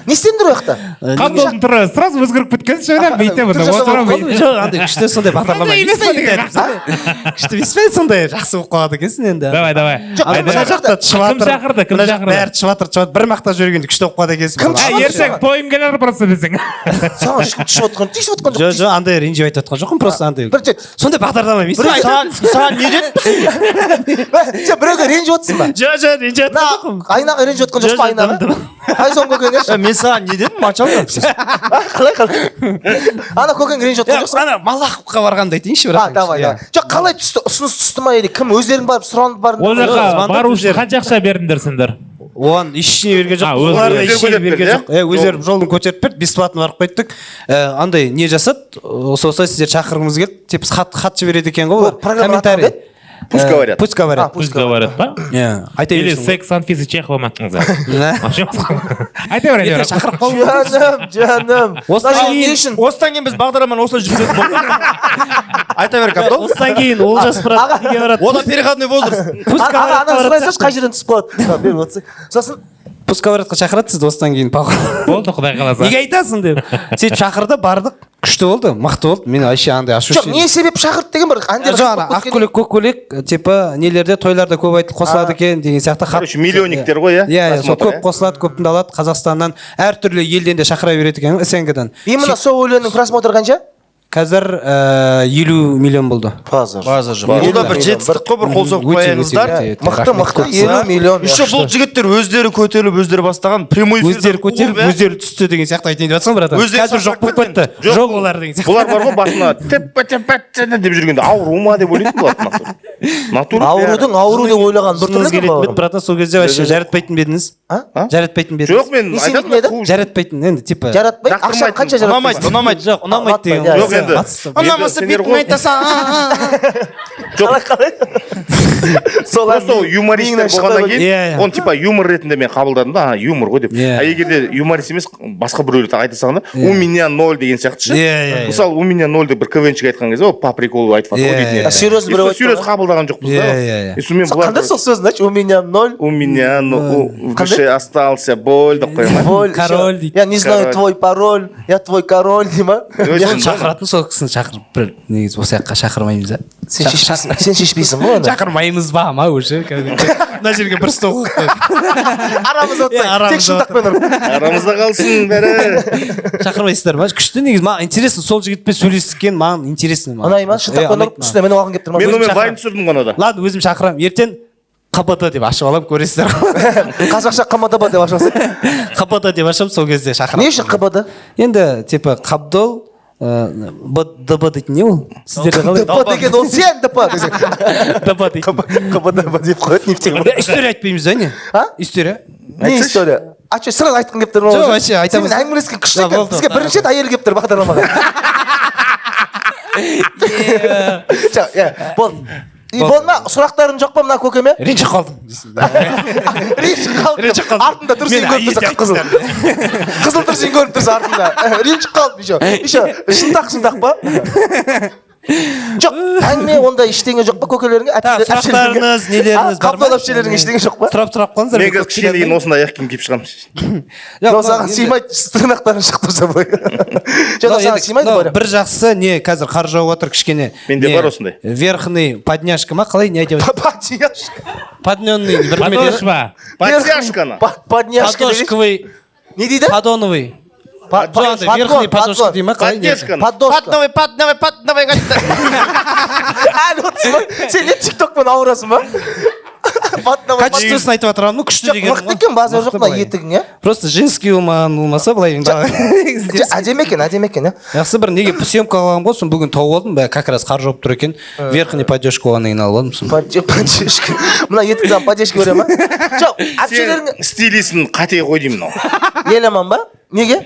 не істендір ояқта? Қабдолдың түрі сразу өзгеріп кеткен сөйлем бүйтіп жоқ андай күшті сондай бағдарлама емес па күшті емес пе сондай жақсы болып қалады екенсің енді Давай. мына жақта Кім шақырды? бәрі шыватыр бір мақтап жібергенде күшті болып қалады екенсің Ертең тойым келер просто десең. Саған ешкім тиісіп отқан жоқ. жоқ андай ренжіп айтып жатқан жоқпын просто андай сондай бағдарлама емес Саған не деді? Сен біреуге ренжіп отырсың ба? жоқ ренжіп жатқан жоқпын Айнаға ренжіп отқан жоқсың ба айнаға? Қай соң көкеңе? Мен саған не дедім, мачалка? Қалай? Ана көкең ренжіп отқан жоқсың ба? ана Малаховқа барғанда айтайыншы бірақ Давай. Жоқ, қалай түсті? Ұсыныс түсті ма или кім өздерің барып сұранып бардың? Ол жаққа бару үшін қанша ақша бердіңдер сендер? оған ештеңе берген жоқ өздері олар ештеңе көтеріп берген берді, жоқ өздері жолын көтеріп берді бесплатно барып қайттық андай не жасады осылай сіздер шақырғымыз келді типа хат жібереді екен ғой олар комментарий Пусть говорят. Пусть говорят. Пусть говорят, па? Айта Или бересің. секс Анфисы Чехова ма? Айта бер, Ертең шақырып қол. Жаным. Осыдан кейін біз бағдарламаны осылай жүргізетін болдық. Айта бер, Қабдол. Осыдан кейін Олжас брат неге барады? Ода переходной возраст. Ана сұрайсаш қай жерден түсіп қалады? Беріп отырсың. Сосын Пусковаратқа шақырады сізді осыдан кейін болды құдай қаласа. Неге айтасың деп. Сөйтіп шақырды, бардық. Күшті болды, мықты болды. Мен вообще андай ашу жоқ, не себеп шақырды деген бір әндер ақ көйлек көк көйлек типа нелерде тойларда көп айтылып қосылады екен деген сияқты хат. Короче, миллионниктер ғой, иә сол көп қосылады көп тыңдалады қазақстаннан әртүрлі елден де шақыра береді екен СНГ-дан именно сол өлеңнің просмотры қанша? қазір 50 миллион болды. Базар жоқ. Бұл да бір жетістік қой, бір қол соғып қояйыңыздар. Мықты 50 миллион. Еще бұл жігіттер өздері көтеріліп, өздері бастаған прямой эфирде. Өздері көтеріп, өздері түсті деген сияқты айтайын деп жатсың братан. Қазір жоқ болып кетті. Жоқ олар деген сияқты. Бұлар бар ғой басына теппа деп жүргенде ауру ма деп ойлайтын болады натура. Аурудың ауру деп ойлаған бір түрлі келетін бе братан сол кезде вообще жаратпайтын ба едіңіз? Жаратпайтын ба едіңіз? Жоқ, мен айтатынмын. Жаратпайтын енді типа. Жаратпайды. Ақша қанша жаратпайды? Ұнамайды. Жоқ, ұнамайды деген. Жоқ енді. Ұнамаса бүйтіп айтасың. Қалай? Сол Просто юмористер болғаннан кейін Иә. оны типа юмор ретінде мен қабылдадым да, юмор ғой деп. Иә. А егер де юморист емес, басқа біреулер айта салғанда, у меня 0 деген сияқты ше. Иә. Мысалы, у меня 0 деп бір КВНщик айтқан кезде, по приколу айтып жатыр ғой дейтін еді. Серьезно біреу айтты. Серьез қабылдаған жоқпыз да. Иә. И сонымен бұлар Қандай сол сөзін айтшы? У меня 0. у меня в душе остался боль деп қоя ма? Боль. Король дейді. Я не знаю твой пароль. Я твой король дей ма? Шақыратын сол кісіні шақырып бір негізі осы жаққа шақырмаймыз да. Сен шешпейсің ғой оны. Шақырмаймыз ба ма уже мына жерге бір стол қойып Арамызда отырсаң, тек шынтақпен ұрып. Арамызда қалсын бәрі. шақырмайсыздар ма күшті негізі маған интересно сол жігітпен сөйлескен маған интересно Ұнай ма? Шынтақпен ұрып үстіне мені оған келіп тұр ма? Мен онымен вайн түсірдім ғана да. ладно өзім шақырамын ертең КПТ деп ашып аламын көресіздер Қазақша КМДБ деп ашасың. КПТ деп ашамын сол кезде Не шақырамын үшін КБД? енді типа Қабдол БДБ дейтін не ол сіздерде қалай ДП деген ол сен ДП десең. ДБ дейтін КБДБ деп қояды нефтегазбен. история айтпаймыз да не история Не история? А что, сразу айтқың келіп тұр ма? Жоқ, вообще айтамыз. Сен әңгімелескен күшті екен. Бізге бірінші рет әйел келіп тұр бағдарламаға. Болма, сұрақтарың жоқ па мына көкеме? ренжіп қалдым Ренжіп қалдым. Артында тұр сен көріп тұрсың қызыл. Қызыл тұр сен көріп тұрсың артында. Ренжіп қалдым еще. Шынтақ па? Жоқ, әңгіме онда ештеңе жоқ па көкелеріңе? сұрақтарыңыз нелеріңіз бар ма Қабдол әпшелеріңе ештеңе жоқ па? сұрап қалыңыздар Мен қазір кішкене кейін осындай аяқ киім киіп шығамын. Жоқ, саған сыймайды, тырнақтарың шығып тұрса бой. Жоқ, саған сыймайды бой. бір жақсы не қазір қар жауып жатыр кішкене Менде бар осындай. верхний подняшка ма қалай не айтып подненный Подошва. Подтяжканы. Подняшка. подошковый Не дейді? подоновый верхний подошка дей ма қалай не Подтяжканы. Подошка. Подновый. Әлі отырсың ба? Сен не тиктокпен ауырасың ба? качествосын айтып жатырмын күшті Жоқ, деген мықты екен базар жоқ мына етігің, иә? просто женский болмаса былай Әдемі екен, иә? жақсы бір неге съемка алған ғой соны бүгін тауып алдым қак раз қар жауып тұр екен верхний поддержка оғаннан кейін алып алдым Поддержка. Мына етіктен поддержка көре ма? Жоқ, әпшелерің Сен стилисін қате қой деймін мынау. ел аман ба? Неге?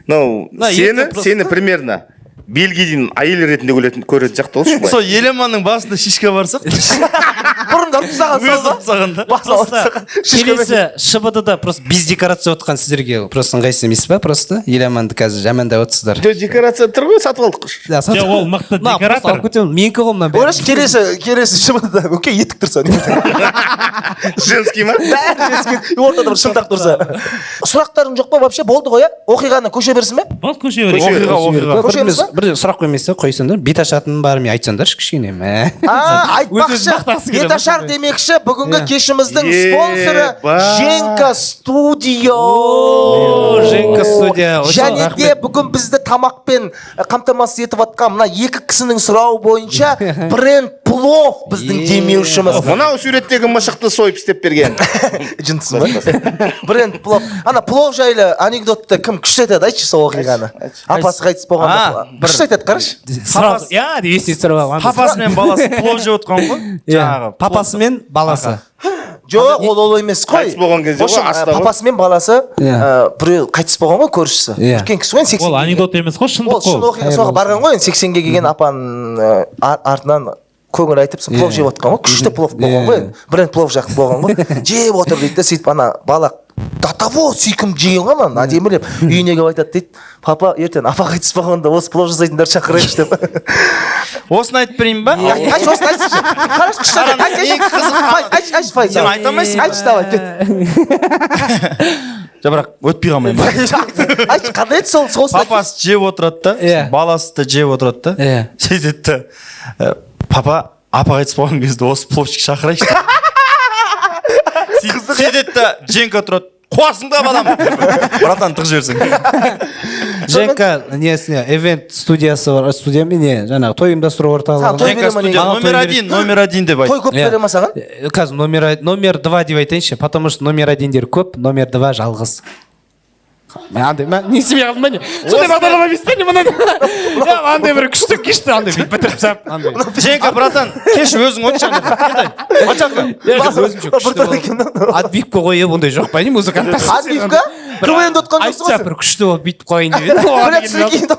Ну, сені примерно белге дейін әйел ретінде көретін сияқты ол ше. сол Елеманның басында шишка барсақ бұрында ұрып тастаған өзі ұрып тастаған да. Просто келесі ШБД-да просто без декорация отқан сіздерге просто ыңғайсыз емес па просто? Еламанды қазір жамандап отырсыздар. жоқ декорация тұр ғой сатып алдық. Жоқ, ол мықты декоратор. Менікі қолымнан бәрі. ойлашы келесі шыбыда өке етік тұрса Женский ма? ортада бір шынтақ тұрса. Сұрақтарың жоқ па вообще? Болды ғой, оқиғаны көше берсін бе? Бол көше берейік. Оқиға. Бір сұрақ қоймайсыз ба? Қойсаңдар. Бет ашатыным бар ме? Айтсаңдаршы кішкене. Айтпақшы, Беташар демекші бүгінгі кешіміздің спонсоры Женка Студио. Женка Студия. Және де бүгін бізді тамақпен қамтамасыз етіп атқан мына екі кісінің сұрауы бойынша бренд плов біздің демеушіміз. Мынау суреттегі мышықты сойып істеп берген. Жынтысың ба? Бренд плов. Ана плов жайлы анекдотты кім күшті айтады, айтшы сол оқиғаны. Апасы қайтыс болғанда. Күшті айтады, қарашы. Я, есіне түсіріп Папасы мен баласы плов жеп отқан ғой. Жаңағы папасы мен баласы. Жоқ, ол емес қой. Қайтыс болған кезде ғой, аста ғой. Папасы мен баласы біреу қайтыс болған ғой, көршісі. Үлкен кісі ғой, 80. Ол анекдот емес қой, шындық Ол шын оқиға, соға барған ғой, 80-ге келген апаның артынан көңіл айтып плов жеп отқан ғой, күшті плов болған ғой, бренд плов жақты болған ғой. Жеп отыр дейді да, сөйтіп ана бала до того сүйкім жеген ғой ана, әдемілеп үйіне келіп айтады дейді, папа ертең апа қайтыс болғанда осы плов жасайтындар шақырайықшы деп. осыны айтып берейін ба? Айтшы, осыны айтшы. Қарашы, күшті айтшы, Файз. Сен айта алмайсың. Айтшы, давай, кет. Жоқ, бірақ өтпей қалмайын ба? Айтшы, қандай еді сол Папасы жеп отырады да, баласы да жеп отырады да. Сөйтеді да, папа апа қайтыс болған кезде осы пловчик шақырайықшы. Сөйтеді да, Женка тұрады. Қуасың да балам. Братан тық жіберсең. Женка несіне эвент студиясы бар, студия мен не жаңағы той ұйымдастыру орталығы. Женка студия номер один деп айт. той көп бере ма саған? Қазір номер 2 деп айтайыншы, потому что номер 1-дер көп, номер 2 жалғыз. Мен не семей қалдым ба не? Сондай бағдарлама емес пе не мұнан? Андай бір күшті андай бітіріп сап. Женка, братан, кеш өзің отшы андай. Очаққа. Өзім жоқ күшті. Отбивка қойып, ондай жоқ па не музыкант? Отбивка? КВН-ді отқан жоқсың айтса бір күшті болып бүйтіп қойын деп еді. Блядь, сүйген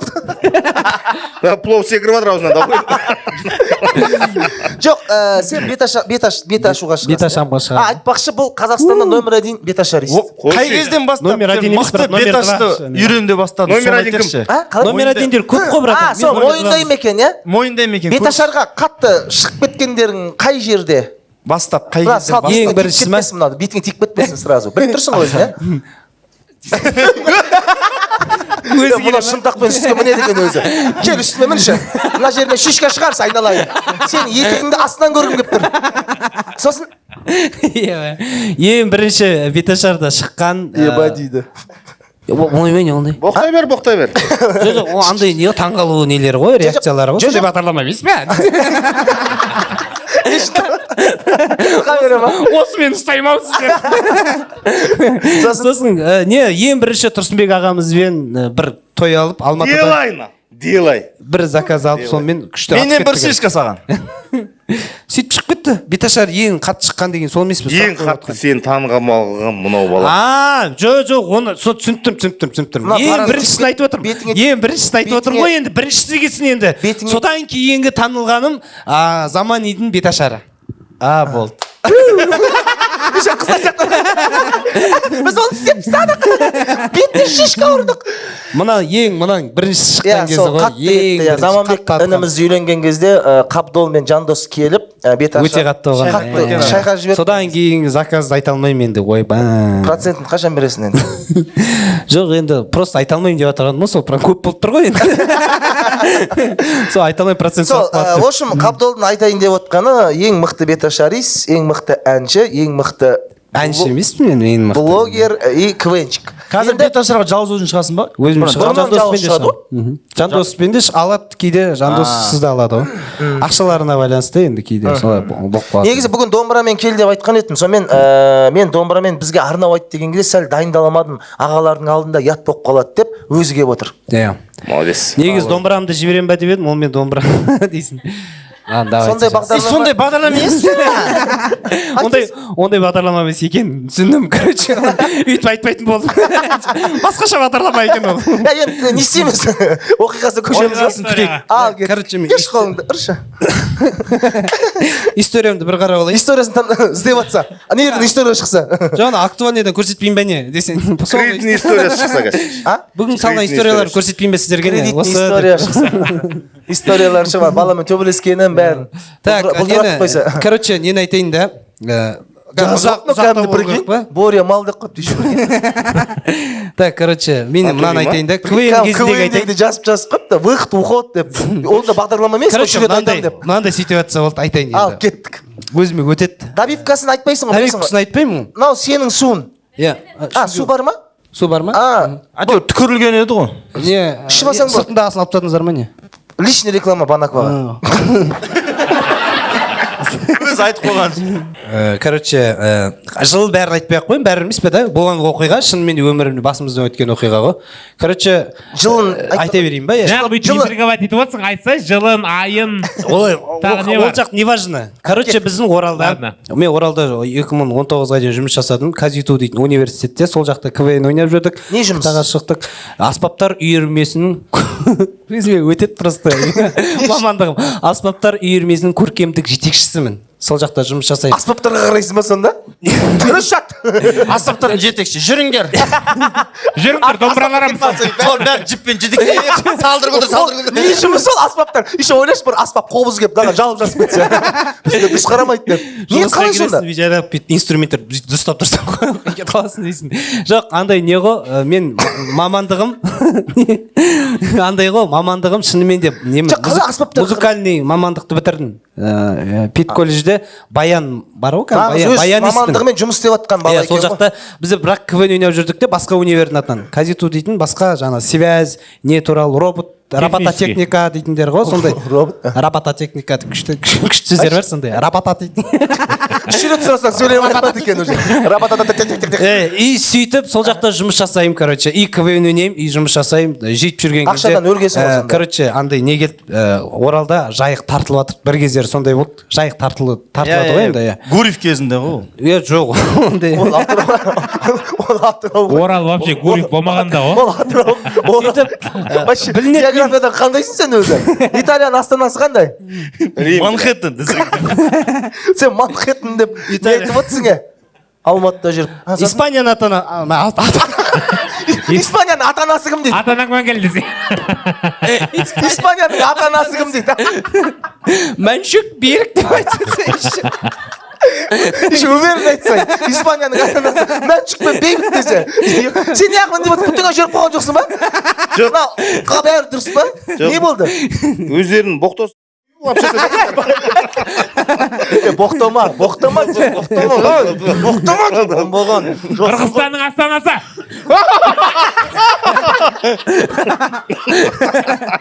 Плов секіріп жатыр аузынан да ғой. жоқ, сен бет ашуға шығасың. Бет ашамға шығамын. Айтпақшы, бұл Қазақстанда номер 1 бет ашарист. Қай кезден бастап Номер один емес, мықты номер бет два. ашты үйренде бастадың? Номер Соны один кім? айтайықшы. Номер 1-дер көп қой брат. Сол мойындай ма екен, иә? Мойындай ма екен? Бет ашарға қатты шығып кеткендерің қай жерде? Бастап, қай кезден бастап? Ең біріншісі ма? Бетіңе тиіп кетпесін сразу. Біліп тұрсың ғой өзің, иә? Мұна шынтақпен үстіге міне деген өзі. Кел үстіме мінші. Мына жеріне шишка шығарса айналайын. Сен етігіңді астынан көргім кеп тұр. Сосын ең бірінші беташарда шыққан еба дейді. Ондай не ондай? Боқтай бер. Жоқ, андай не таңғалу нелері ғой, реакциялары ғой. Сондай бағдарлама емес пе? Камера ма? Осы мен ұстаймау сіздер. Сосын не ең бірінші Тұрсынбек ағамызбен бір той алып Алматыда Делай. бір заказ алып сонымен күшті Менен бір шишка саған. сөйтіп шығып кетті. Беташар ең қатты шыққан деген сол емес пе? Ең қатты сен танығамалған мынау бала. Жоқ, оны түсінттім. Ең біріншісін айтып отырмын ғой енді, біріншісі келсін енді. Содан кейінгі танылғаным Заманидің беташары. Болды. Біз оны істеп тастадық. Бетіне шишка ұрдық. Мына бірінші шыққан кезі ғой. Заманбек ініміз үйленген кезде Қабдол мен Жандос келіп бет өте қатты болған. Шайқа жіберіп. Содан кейін заказды айта алмаймын енді. Ойбай. Процентін қашан бересің енді? Жоқ, енді просто айта алмаймын деп жатырғаным сол көп болып тұр ғой енді. Сол айта алмай процент салып қалды. В общем, Қабдолдың айтайын деп отқаны ең мықты беташарист, ең мықты әнші, ең мықты әнші емеспін мен, ең мықты блогер и КВНчик. Қазір беташарға жалғыз өзің шығасың ба? Өзім шығамын. Жандоспен де алады, кейде Жандоссыз да алады ғой. Ақшаларына байланысты енді кейде солай болып қалады. Негізі бүгін домбырамен кел деп айтқан едім. Сонымен мен домбырамен бізге арнау айт деген кезде сәл дайындаламадым. Ағалардың алдында ят болып қалады деп өзі келіп отыр. Иә. Молодец. Негізі домбырамды жіберем ба деп едім, ол мен домбыра дейсің. Сондай бағдарлама. Сондай бағдарлама емес. Ондай бағдарлама емес екен. Түсіндім, короче. Үйтіп айтпайтын болдым. Басқаша бағдарлама екен ол. Енді не істейміз? Оқиғасын көшеміз. Оқиғасын күтейік. Ал, кет. Короче, мен Еш қолыңды, ұршы. историямды бір қарап алайын. Историясын іздеп атса. Не ердің история шықса? Жаңа актуальныйдан көрсетпейін бе не десең. Кредитный историясы шықса қазір. Бүгін салған Кредитный историялар көрсетпейін бе сіздерге не? Кредитный Осы история шықса. Историялар шыға, баламен төбелескенін бәрін. Так, Бұлдыратып қойса. короче, нені айтайын да. Жазып кәдімгі прикинь. Боря мал деп қойып дейші. Так, короче, мен мынаны айтайын да. КВН кезіндегі айтайын. жазып қойыпты, выход, уход деп. Ол да бағдарлама емес, Короче, үш рет айтамын деп. мынандай ситуация болды, айтайын Ал, енді. кеттік. Өзіме өтеді. Добивкасын айтпайсың ғой. Табиқсын айтпаймын. Мынау сенің суын. Иә. Су бар ма? Су бар ма? Әйтеуір түкірілген еді ғой. Не? Ішіп алсаң болады. Сыртындағысын алып тастадыңыздар ма не? Личный реклама Банакваға. Өзі айтып қойған. Короче, жыл бәрін айтпай ақ қойын, бәрі емес пе да? Болған оқиға, шынымен де өмірімде басымыздан өткен оқиға ғой. Короче, Жылын айта берейін ба? Жаңағы бүйтіп интриговать етіп отырсың, айтса жылын, айын. Тағы не Ол бар? жақ не важно. Короче, біздің Оралда, Ладно. мен Оралда 2019-ға дейін жұмыс жасадым. Казиту дейтін университетте, сол жақта КВН ойнап жүрдік. Не жұмыс? Тағы шықтық. Аспаптар үйірмесінің өзіме өтеді просто. Мамандығым. Аспаптар үйірмесінің көркемдік жетекшісімін. Сол жақта жұмыс жасаймын. аспаптарға қарайсың ба сонда? Рұшат. Аспаптардың жетекші, жүріңдер. Жүріңдер, домбыраларым. Сол бәрі жіппен жетектеп, салдырып отыр. Не жұмыс ол аспаптар? Еще ойлашы бір аспап қобыз келіп дана жалып жасып кетсе. Бізде дұрыс қарамайды деп. Не қалай сонда? Жайлап бүйтіп инструменттер бүйтіп дұрыстап тұрсам кетіп қаласың дейсің. Жоқ, андай не ғой, мен мамандығым андай ғой, мамандығым шынымен де Жоқ, қалай аспаптар? музыкальный мамандықты бітірдім. Пет колледжде баян бар ғой, Өз баянистпін. мамандығымен жұмыс істеп жатқан бала Иә, сол екен ғой. жақта біз бірақ КВН ойнап жүрдік те, басқа универдің атынан. Казиту дейтін басқа жаңа связь, не туралы робот, робототехника дейтіндер ғой, сондай. Робототехника деп күшті сөздер бар сондай. Робототехника. Үш рет сұрасаң сөйлей алмайды екен уже. И сөйтіп сол жақта жұмыс жасаймын, короче. И КВН ойнаймын, и жұмыс жасаймын. Жетіп жүрген кезде. Ақшадан өргесің ғой сонда. Короче, андай не келді, Оралда жайық тартылып жатыр. Bir кездері сондай болды. Жайық тартылады ғой енді, иә. Гурьев кезінде ғой. Иә, жоқ. Ондай. Ол Атырау. Орал вообще Гурьев болмағанда ғой. Ол Атырау. Вообще, географиядан қандайсың сен өзі? Италияның астанасы қандай? Манхэттен десең. Сен Манхэттен деп не айтып отырсың е? Алматыда жүріп. Испанияның Испанияның ата-анасы кім дейді? Ата-анаңмен кел десе. Испанияның ата-анасы кім дейді? Мәншүк Берік деп айтсаң. Еще уверенно айтсай. Испанияның ата-анасы Мәншүк пен Бейбіт десе. Сен неғымен деп отырсың? Күтіңе жүріп қойған жоқсың ба? Жоқ. Бәрі дұрыс па? Не болды? Өздерін боқтос Боқтама. Болған. Қырғызстанның астанасы.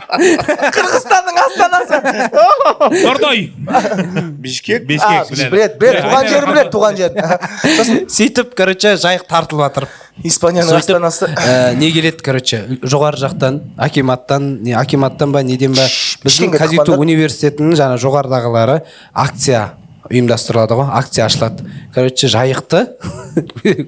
Қырғызстанның астанасы. Тордой. Бишкек. Бишкек. Білет, туған жер. Сөйтіп, короче, жайық тартылып жатыр. Испанияның астанасы. Не келеді, короче, жоғары жақтан, акиматтан ба, неден ба, біздің кішкене Казиту қақпандар. университетінің жаңа жоғарыдағылары акция ұйымдастырылады ғой, акция ашылады. Короче, жайықты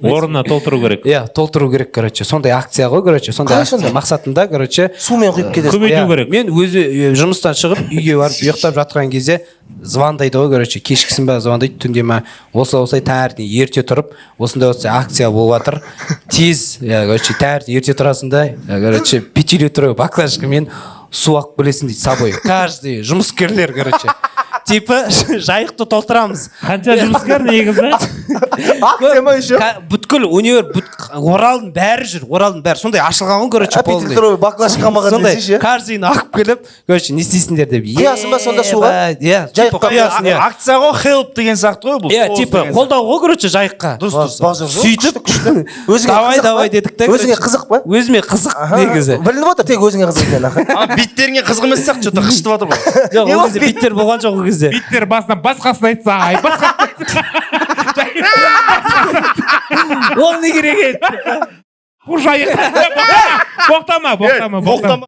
Орнына толтыру керек. иә, толтыру керек, короче. Сондай акция ғой, короче, сондай Қалай акция сондай? мақсатында, короче, Сумен құйып кетесің. Көбейту керек. мен өзі жұмыстан шығып үйге барып ұйықтап жатқан кезде звондайды ғой, короче, кешкісін бе звондайды, түнде ме, осылай таңертең ерте тұрып, осындай акция болып жатыр. Тез, короче, таңертең ерте тұрасың да, короче, 5-литровый баклажкамен су алып келесің дейді, с собой. Каждый жұмыскерлер, короче. Типа жайықты толтырамыз. Қанша жұмыскер негізі? Акция ма еще? Бүткіл универ, Оралдың бәрі жүр, Оралдың бәрі. Сондай ашылған, короче, полный. 5-литровый баклажка маған Сондай, десейші. каждыйын ағып келіп, короче, не істейсіңдер деп. Құясың ба сонда суға? Иә, Жайыққа құясың, иә. Акция ғой, хелп деген сияқты ғой бұл. Иә, типа, қолдау ғой, короче, жайыққа. Сөйтіп, давай дедік те. Өзіңе қызық па? Өзіме қызық негізі. Білініп отыр, тек өзіңе қызық екен. Биттеріңе қызық емес сияқты, что-то қышытып жатыр ғой. Жоқ, ол кезде биттер болған жоқ ол кезде. Биттер басынан басқасын айтса, Ол не керек еді? Бұл жайық. Боқтама.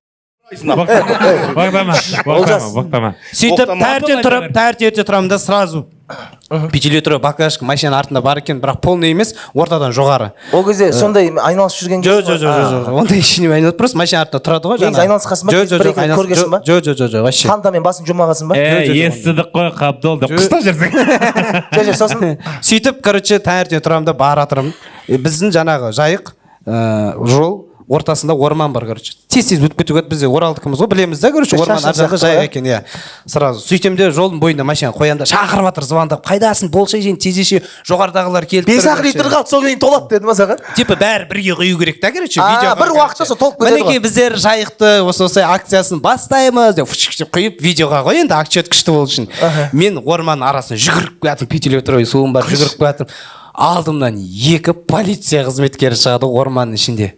Боқтама. сөйтіп Боқтама. таңертең тұрамын да сразу пятилитровый баклажка машина артында бар екен, бірақ полный емес, ортадан жоғары. Ол кезде сондай айналысып жүрген Жоқ, ондай ештеңе айналып, просто машина артында тұрады ғой. Негізі айналысқансың ба? Бір-екі рет көргенсің ба? Жоқ, вообще. Фантамен басын жұмағансың ба? Естідік қой Қабдол деп қыста жүрсің. Сосын Сөйтіп, короче, таңертең тұрамын да бара жатырмын. Біздің жаңағы жайық жол ортасында орман бар, короче. Тез өтіп кетуге бізде Оралдікіміз ғой, білеміз да, короче, орман ар жақта жайық екен, иә. Сразу сөйтем де жолдың бойында машина қоямын да шақырып жатыр, звондап, қайдасың, болшай тезеше, жоғарыдағылар келіп тұр. 5-ақ литр қалды, сол кейін толады деді ма саған? Типа бәрі бірге құю керек та, короче, видеоға. Бір уақытта сол толып кетеді ғой. Мінекей біздер жайықты осы акциясын бастаймыз деп құйып видеоға ғой, енді отчет күшті болу үшін. Мен орманның арасын жүгіріп келатырмын, 5 литровый суым бар, жүгіріп келатырмын. Алдымнан 2 полиция қызметкері шығады орманның ішінде.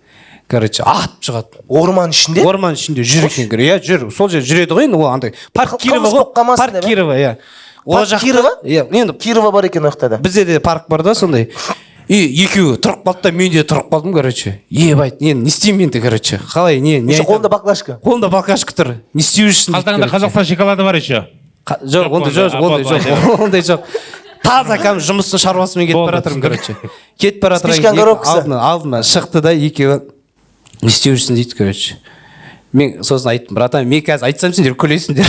Короче, атып шығады. Орман ішінде? Орман ішінде жүр екен, иә, жүр. Сол жер жүреді ғой, енді ол андай. Парк Кирова ғой, парк Кирова, иә. Парк Кирова? Иә, енді Кирова бар екен ояқта да. бізде де парк бар да, сондай. И екеуі тұрып қалды да, мен де тұрып қалдым, короче. Ебать, не істеймін енді, короче. Қалай, не Еще қолында баклажка. Қолында баклажка тұр. Не істеу үшін? Қалтаңда Қазақстан шоколады бар еще. Жоқ, ондай жоқ. Таза кәм жұмыстың шаруасымен кетіп бара жатырмын, короче. Кетіп бара жатырмын, алдына шықты да, екеуі не істеушісің дейді, короче. Мен сосын айттым, братан, мен қазір айтсам сендер күлесіңдер.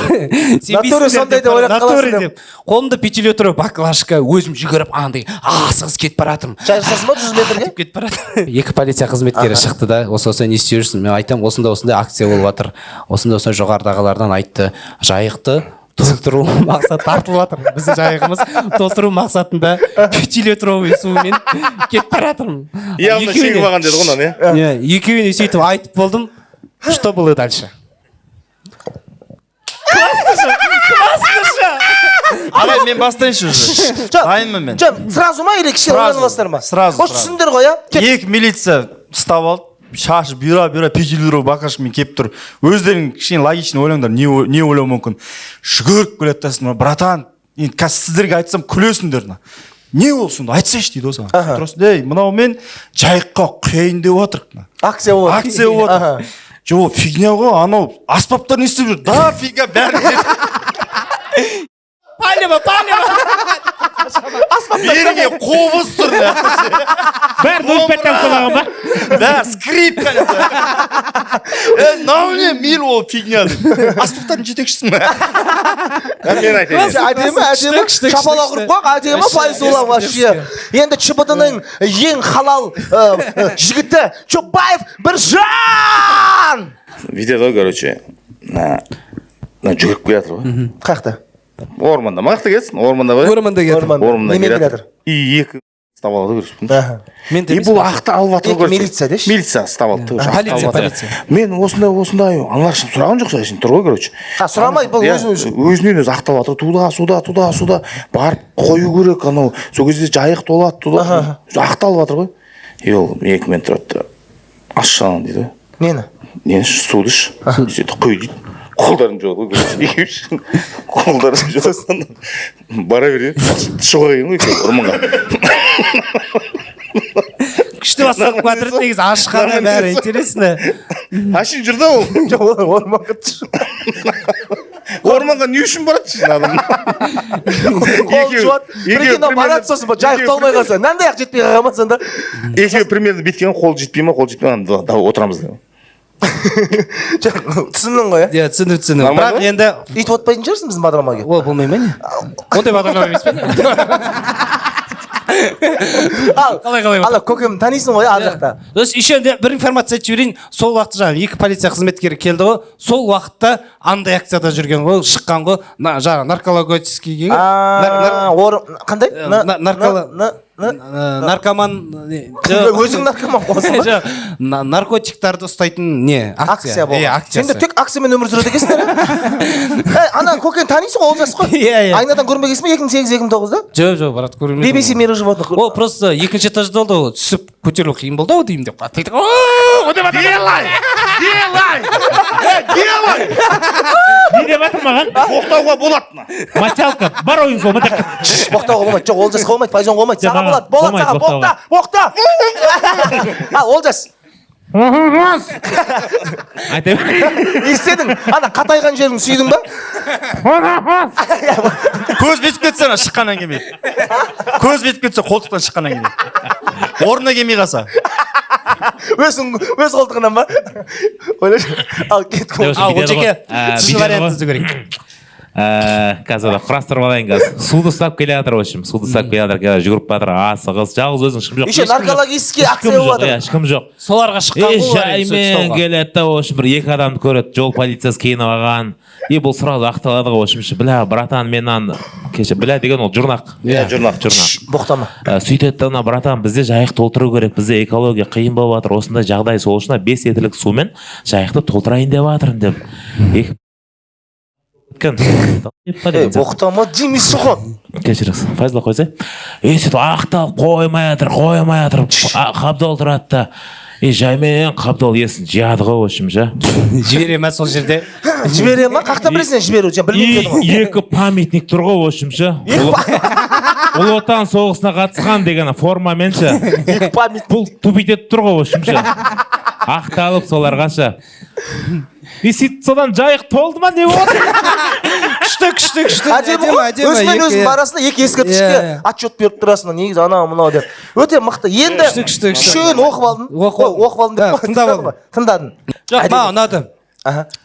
Натуре сондай деп ойлап қаласың деп. Қолымда 5 литровый баклажка, өзім жүгіріп андай асығыс кетіп бара жатырмын. Шайқасың ба 100 метрге? Кетіп бара жатырмын. 2 полиция қызметкері шықты да, осылай не істеушісің? Мен айтам, осындай акция болып жатыр. Осындай жоғарыдағылардан айтты, жайықты толтыру мақсат тартылып жатыр. Біздің жайығымыз толтыру мақсатында 5 литровый сумен кетіп бара жатырмын. Явно шегіп алған деді ғой оны, иә. Екеуіне сөйтіп айтып болдым. Что было дальше? Ағай, мен бастайыншы уже. Дайынмын мен. Сразу ма или кішкене ойланасыздар ма? Сразу. Вот түсіндер ғой, иә? 2 милиция ұстап алды. Шашы бұйра 5 литровый баклажкамен келіп тұр. Өздерің кішкене логично ойлаңдар, не ойлау мүмкін. Жүгіріп келеді тасына, братан, енді қазір сіздерге айтсам күлесіңдер. Не ол сонда? Айтсайшы дейді осыған. Тұрасың, ей, мынау мен жайыққа құяйын деп отырмын. Акция болады. Акция болады. Жоқ, фигня ғой, анау аспаптар не істеп жүр? Да, фига, бәрі. Палево! Берге қобыз тұр. Бәрін өтпеттен қолаған ба? Да, скрипка. Нау не, мил ол фигня. Аспаптардың жетекшісің бе? Мен айтайын. Әдемі, шапалақ ұрып қояқ, әдемі пайыз олар вообще. Енді ЧБД-ның ең халал жігіті Чубаев Біржан! Видеода, короче, жүгіріп келатыр ғой. Қаяқта? Орманда, мақта кетсін, орманда ғой. Орманда кетіп. Орманда келатыр. И 2 ұстап алды, көрші. И бұл ақты алып жатыр, көрші. Милиция деші? Милиция ұстап алды. Полиция. Мен осындай, анларшым сұраған жоқ сайшын, тұр ғой, көрші. Сұрамайды, бұл өзінен өзі ақтап жатыр, суда, барып қою керек, анау, сол кезде жайық толады, ақталып жатыр ғой. И ол 2 минут тұрады, ашшанын дейді. Нені? Суды ш. Құй дейді. Қолдарын жоқ ғой, қолдарын жоқ. Бара берді, шыға кейін ғой, ұрманға. Күшті басталып қатырды, негіз ашқаны бәрі, интересно. Ашын жүрді ол. Жоқ, орманға түші. Орманға не үшін барады шын адам? Қол жуат, прикинда барады сосын, жайық толмай қалса, нандай ақ жетпей қалған ма сонда? Екеуі примерно беткені қол жетпей ма, отырамыз да. Түсіндің ғой, иә? Түсіндім. Бірақ енді... Ит отпайтын жүрсің біздің бағдарламаға? Ол болмай ма не? Ондай бағдарлама емес пе не? Ал, көкем танисың ғой, ар жақта. Еще бір информация айтып жіберейін. Сол уақытта жаңағы 2 полиция қызметкері келді ғой. Сол уақытта андай акцияда жүрген ғой, шыққан ғой. Жаңағы наркологический қандай? Наркоман өзің наркоман қосың ба? Наркотиктарды ұстайтын не? Акция болды. Сендер тек акциямен өмір сүреді екенсіңдер? Ана көкен танисың ғой, Олжас қой? Айнадан көрмегенсің ба 2008-2009-да? Жоқ, брат, көрмедім. BBC мирі животных. Ол просто екінші этажда болды ғой, түсіп көтерілу қиын болды ау деймін деп. Делай! Не деп жатыр маған? Боқтауға болады. Мочалка, бар ойын сол. Боқтауға болмайды, жоқ, Олжас болмайды, Файзон болмайды. Саған болады, болады саған, боқта! Ал, Олжас, айта бер. естедің ана қатайған жерін сүйдің ба? Көз бетіп кетсе ана шыққаннан келмейді. Көз бетіп кетсе қолтықтан шыққаннан келмейді. Орнына келмей қалса. өз қолтығынан ба? Ойлашы. Ал кет. Ал Олжеке, сіздің вариантыңызды көрейік. Қазір құрастырып алайын қазір. Суды ұстап келе жатыр, в общем. Суды ұстап келе жатыр, қазір жүгіріп жатыр, асығыс, жалғыз өзің ешкім жоқ. Еще наркологический акция болып жатыр. Ешкім жоқ. Соларға шыққан ғой. Жаймен келеді да, в общем, бір екі адамды көреді, жол полициясы киініп алған. И бұл сразу ақталады ғой, в общем, бля, братан, мен кеше, бля деген ол жұрнақ. жұрнақ. Боқтама. Сөйтеді да, братан, бізде жайық толтыру керек, бізде экология қиын болып жатыр, осындай жағдай, сол үшін 5 литрлік сумен жайықты толтырайын деп жатырмын деп. Боқтама дейміз сұғын. Кешіріңіз, Файзла қойсай. Сөйтіп ақталып қоймай жатыр. Қабдол тұрады да. Жаймен Қабдол есін жияды ғой, в общем, жа. Жібере ма сол жерде? Жібере ма? Қақта бірісінен жіберу? Екі памятник тұр ғой, в общем, жа. Ұлы Отан соғысына қатысқан деген формамен ше. Екі памятник. Бұл тупитет тұр ғой, в общем, ше. Ақталып соларға ше. Сөйтіп содан жайық толды ма, не болды? Күшті. Әдемі ғой. Өзімен өзінің арасында екі ескерткішке отчет беріп тұрасың. Негізі анау мынау деп. Өте мықты. Енді үшеуін оқып алдың. Оқып алдың деп па? Тыңдадың. Жоқ, маған ұнады.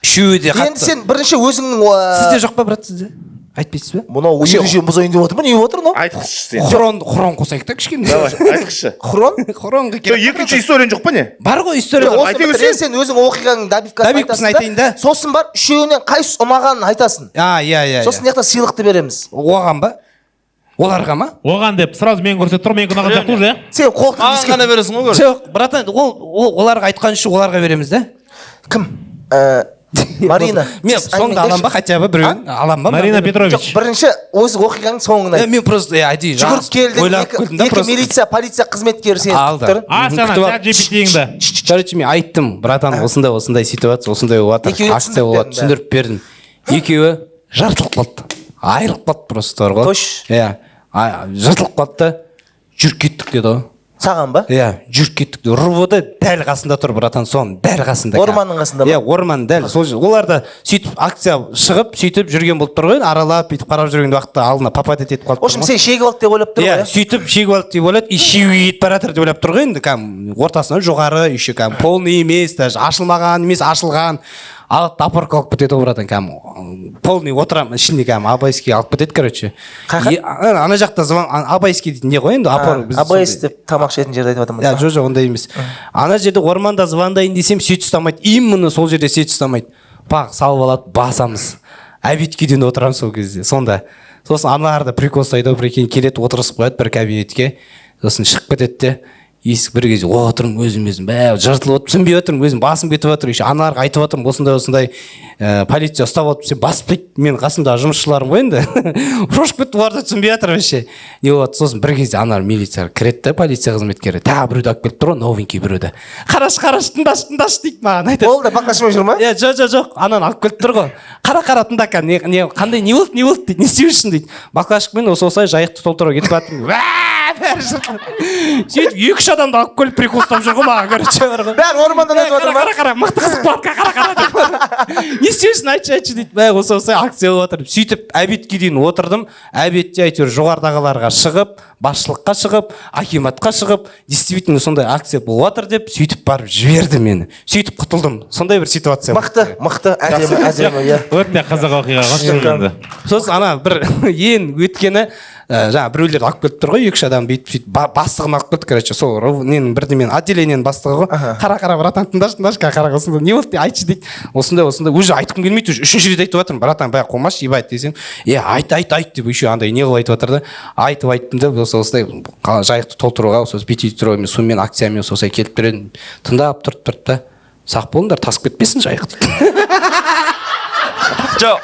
Үшеуі де қатты. Енді сен бірінші өзіңнің... Сізде жоқ па, брат, сізде? Айтпайсыз ба? Мынау ережені бұзайын деп отыр ма? Не отыр мынау? Айтқызшы сен. Хрон қосайық та кішкене. Айтқызшы. Хронға керек. Екінші историяң жоқ па не? Бар ғой история. Осы бітірген сен өзің оқиғаның добивкасын айтайын да. Сосын бар үшеуінен қайсысы ұнағанын айтасың. Иә. Сосын жақта сыйлықты береміз. Оған ба? Оларға ма? Оған деп сразу мен көрсетіп тұр, мен күнаған сияқты уже. Сен қолтың Ғана бересің ғой. Жоқ, братан, оларға айтқан үшін оларға береміз да. Кім? Марина. Мен соңында алам ба, хотя бы біреуін алам ба? Марина Жоқ, Петрович. бірінші өзі оқиғаның соңын айт. Мен просто әдейі Жүгіріп келдің, екі милиция, полиция қызметкері сені күтіп тұр. Сана, GPT-іңді. Короче, мен айттым, братан, осындай ситуация, осындай болады, акция болады, түсіндіріп бердім. Екеуі жартылып қалды. Айырылып қалды просто ғой. Қош. Иә, жартылып қалды да, жүріп кеттік деді ғой. Саған ба? Иә, жүріп кеттік. РВД дәл қасында тұр, братан, соның дәл қасында. Орманның қасында ба? Иә, орман дәл. Сол жер. Олар да сөйтіп акция шығып, сөйтіп жүрген болып тұр ғой. Аралап, бүйтіп қарап жүрген уақытта алдына попадать етіп қалды. В общем, сен шегіп алды деп ойлап тұр Иә, ғой. сөйтіп шегіп алды деп ойлады. И шегіп бара жатыр деп ойлап тұр ғой енді. Кәм ортасынан жоғары, еще кәм полный емес, даже ашылмаған емес, ашылған. Алып тапырық алып кетеді ғой, братан, кәм полный отырам ішінде кәм Абайский алып кетеді, короче. Ана жақта Абайский дейтін не ғой енді, Абайс деп тамақ ішетін жерде айтып жатырмын. Жоқ, ондай емес. Ана жерде орманда звондайын десем, сөйт ұстамайды. Именно сол жерде сөйт ұстамайды. Пақ салып алады, басамыз. Обедке дейін отырамын сол кезде. Сонда. Сосын аналарда прикол ұстайды, прикинь, келеді, отырғызып қояды бір кабинетке. Сосын шығып кетеді де. Есік бір кезде отырмын өзім бәрі жыртылып отыр, түсінбей отырмын, өзім басым кетіп жатыр, еще аналарға айтып жатырмын, осындай полиция ұстап алып, сен басып кет, мен қасымдағы жұмысшыларым ғой енді. Шошып кетіп оларды түсінбей жатыр вообще. Не болады, сосын бір кезде аналар милиция кіреді да, полиция қызметкері, тағы біреуді алып келіп тұр ғой, новенький біреуді. Қараш, тыңдашы дейді маған айтады. Ол да бақашмай жүр ма? Иә, жоқ, ананы алып келіп тұр ғой. Қара тыңда, қандай не болды дейді, не істеу үшін дейді. Бақашықпен осылай жайықты толтыруға кетіп жатырмын. Сөйтіп 2-3 адамды алып келіп прикол ұстап жүр ғой маған, короче. Бәрі ормандан айтып жатыр ма? Қара, мықты қызық болады, қара деп. Не істеушін айтшы дейді. Бәрі осылай акция болып жатыр. Сөйтіп обедке дейін отырдым. Обедте әйтеуір жоғарыдағыларға шығып, басшылыққа шығып, акиматқа шығып, действительно сондай акция болып жатыр деп, сөйтіп барып жіберді мені. Сөйтіп құтылдым. Сондай бір ситуация. Мықты, әдемі, иә. Өте қызық оқиға, қашырғанды. Сосын ана бір ең өткені жаңа біреулер алып келіп тұр ғой, 2-3 адам бүйтіп сөйтіп бастығын алып келді, короче, сол ненің бірдемен отделениенің бастығы ғой. Қара, братан, тыңдашы, қара, осындай не болды, айтшы дейді. Осындай, уже айтқым келмейді, уже 3-ші рет айтып жатырмын, братан, бәрі қоймашы, ебать десем. Айт деп еще андай не қылып айтып жатыр да. Айттым да, осылай жайықты толтыруға, осы петициямен, сумен, акциямен осылай келіп береді. Тыңдап тұрды да. Сақ болыңдар, тасып кетпесін жайық дейді. Жоқ.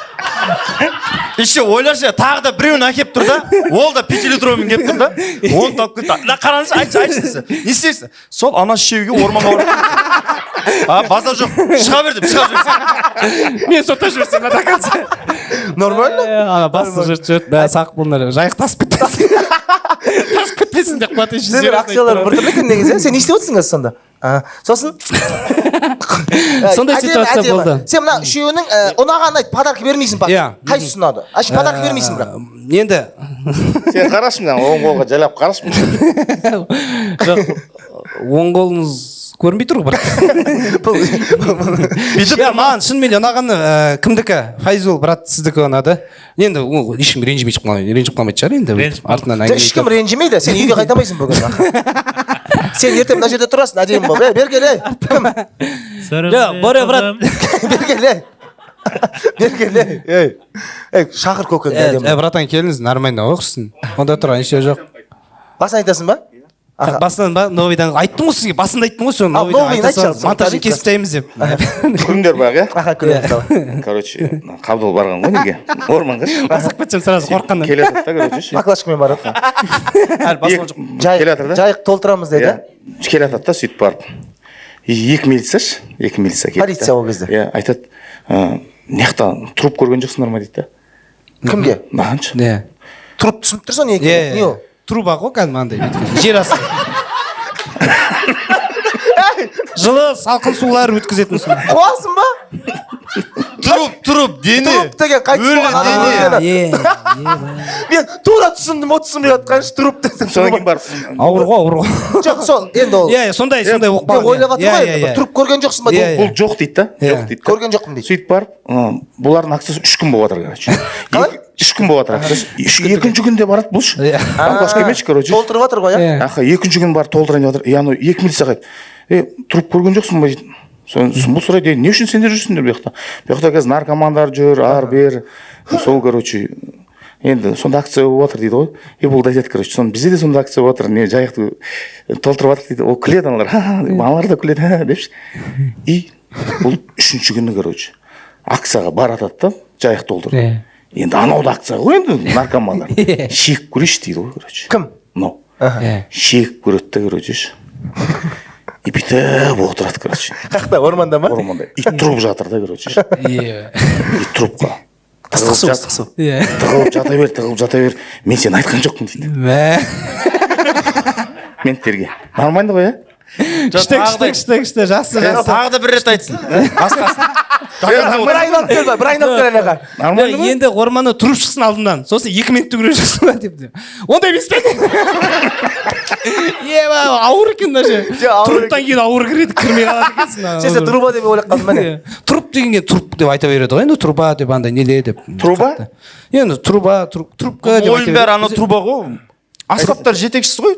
еще ойлашы тағы да біреуін әкеп тұр да ол да 5 литровын келіп тұр да оны тауып кетті да қараңызшы айтшы десе не істейсің сол ана үшеуге орманға барып базар жоқ шыға бер деп шыға жіберсің мен соттап жіберсем до конца. Нормально? Ана басты жұрт жүрді бәрі сақ бұлар жайық тасып кетпесін тасып кетпесін деп қуат сендер акциялар біртүрлі екен негізі. Сен не істеп отырсың қазір сонда? Сосын сондай ситуация болды. Сен мына үшеуінің ұнағанын айт, подарка бермейсің ба? Иә. Қайсысы ұнады? Аш подарка бермейсің бірақ. Енді Сен қарашы мына оң қолға жалап қарашы. жоқ оң қолыңыз көрінбей тұр ғой бүйтіп маған шынымен ұнағаны кімдікі Файзул брат сіздікі ұнады енді ол ешкім ренжіп қалмайтын шығар енді артынан Ешкім ренжімейді, сен үйге қайтамайсың бүгін. Сен ертең мына жерде тұрасың, әдемі болып. Бер кел, кім? Боре брат Бер кел, бер кел. Шақыр көкеңді әдемі. братан келіңіз нормально оқырсың онда тұрған еше жоқ Басын айтасың ба? басынан ба новыйдан айттым ғой сізге басында айттым ғой соны новыйын айтшы. монтажын кесіп тастаймыз деп Күліңдер баг, иә? Аха, көреміз. Короче, Қабдол барған ғой неге? Орманға. басып кетсем сразу қорыққаннан Келе жатыр да, короче. Баклажкамен барады. Келе жатыр да? Жайық толтырамыз дейді. Келе жатыр да, сөйтіп барып. Екі милицияшы, екі милиция келді. Полиция ол кезде. Иә, айтады, неқта труп көрген жоқсыңдар ма дейді да. Кімге? Мағаншы. иә Тұрып түсініп тұрсың не екен? Не ол? труба ғой кәдімгі андай жер асты жылы салқын сулар өткізетін сол Қуасың ба? тұрып дене Тұрып деген қайтыс болған адам өлгені. Мен тура түсіндім, о түсінбей жатқаншы тұрып десем. Содан кейін барып. ауыр ғой Жоқ, сол, енді ол. иә сондай Мен оқпаған ойлап жатыр ғой енді. Тұрып көрген жоқсың ба? Иә, Бұл жоқ дейді да. Жоқ дейді. Көрген жоқпын дейді. Сөйтіп барып, бұлардың акциясы 3 күн болып жатыр, короче. Қалай? 3 күн болып жатыр акциясы. Екінші күнде барады бұлшы. Башка емес, короче. Толтырып жатыр ғой, иә? Аха, екінші күн барып толтырайын деп жатыр. Анау екі милиция қайтты. Тұрып көрген жоқсың ба дейді. Бұл сұрайды, не үшін сендер жүрсіңдер бұл жақта? Бұл жақта қазір наркомандар жүр, ар бер. Сол, короче, енді сонда акция болып жатыр дейді ғой. Бұл да айтады, короче, бізде де сонда акция болып жатыр. Не жайықты толтырып жатыр дейді. Ол күледі аналар. Аналар да күледі, депші. И бұл үшінші күні, короче, акцияға баратады да, жайық толтырып. Енді анау да акция ғой енді наркомандар. Шек көрейші дейді ғой, короче. Кім? Мынау. Шек көреді да, короче. И бүйтіп отырады, короче. Қақта, орманда ма? Орманда. И тұрып жатыр да, короче. иә И трубқа. Ыстық иә Тығылып жата бер. Мен сені айтқан жоқпын дейді. Менттерге. Нормально ғой, күшті жақсы тағы да бір рет айтсын Бір айналып кел ба, бір айналып кел анаға. Нормально ғой? енді орманы тұрып шықсын алдымдан сосын 2 минут түгіре шықсын ба деп ондай емес пе ауыр екен мына жер тұрыптан кейін ауыр кіреді кірмей қалады екенсің Сен труба деп ойлап қалдым міне. тұрып дегенге тұрып деп айта береді ғой енді труба деп андай неле деп Труба? енді трубка деп ойын бәрі ана труба ғой аспаптар жетекшісі ғой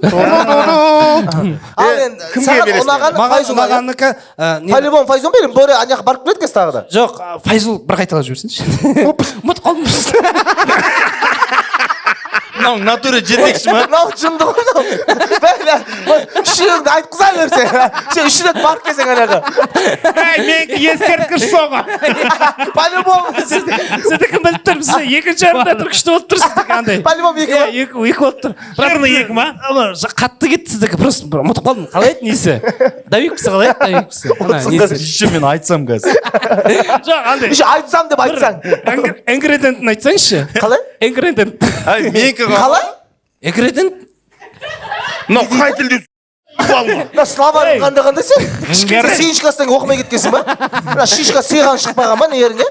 Ал енді саған ұнағаны Файзул. мағаныкі По-любому Файзул берем, Боре ана жаққа барып келеді қазір тағы да. жоқ Файзул бір қайталап жіберсінші ұмытып қалдым мынау натуре жетекші ма Мынау жынды ғой мынау. Үшеуіңді айтқыза берсең. Сен 3 рет барып келсең анаға. менікі ескерткіш соға По-любому сіздікі біліп тұрмын сіз екінші жарымда тұр күшті болып тұр сіздікі андай По-любому екі ма? екі болып тұр жырны екі ма қатты кетті сіздікі просто ұмытып қалдым қалай еді несі давикпісі қалай еді давикпісі еще мен айтсам қазір жоқ андай Еще айтсам деп айтсаң. ингредиентін айтсаңызшы Қалай? ингредиент менікі Қалай? ингредиент Мынау қай тілде Мына словарь қандай сен? Сен шишкасынан оқымай кеткенсің ба? Мына шишка сыйған шықпаған ба не еріңе?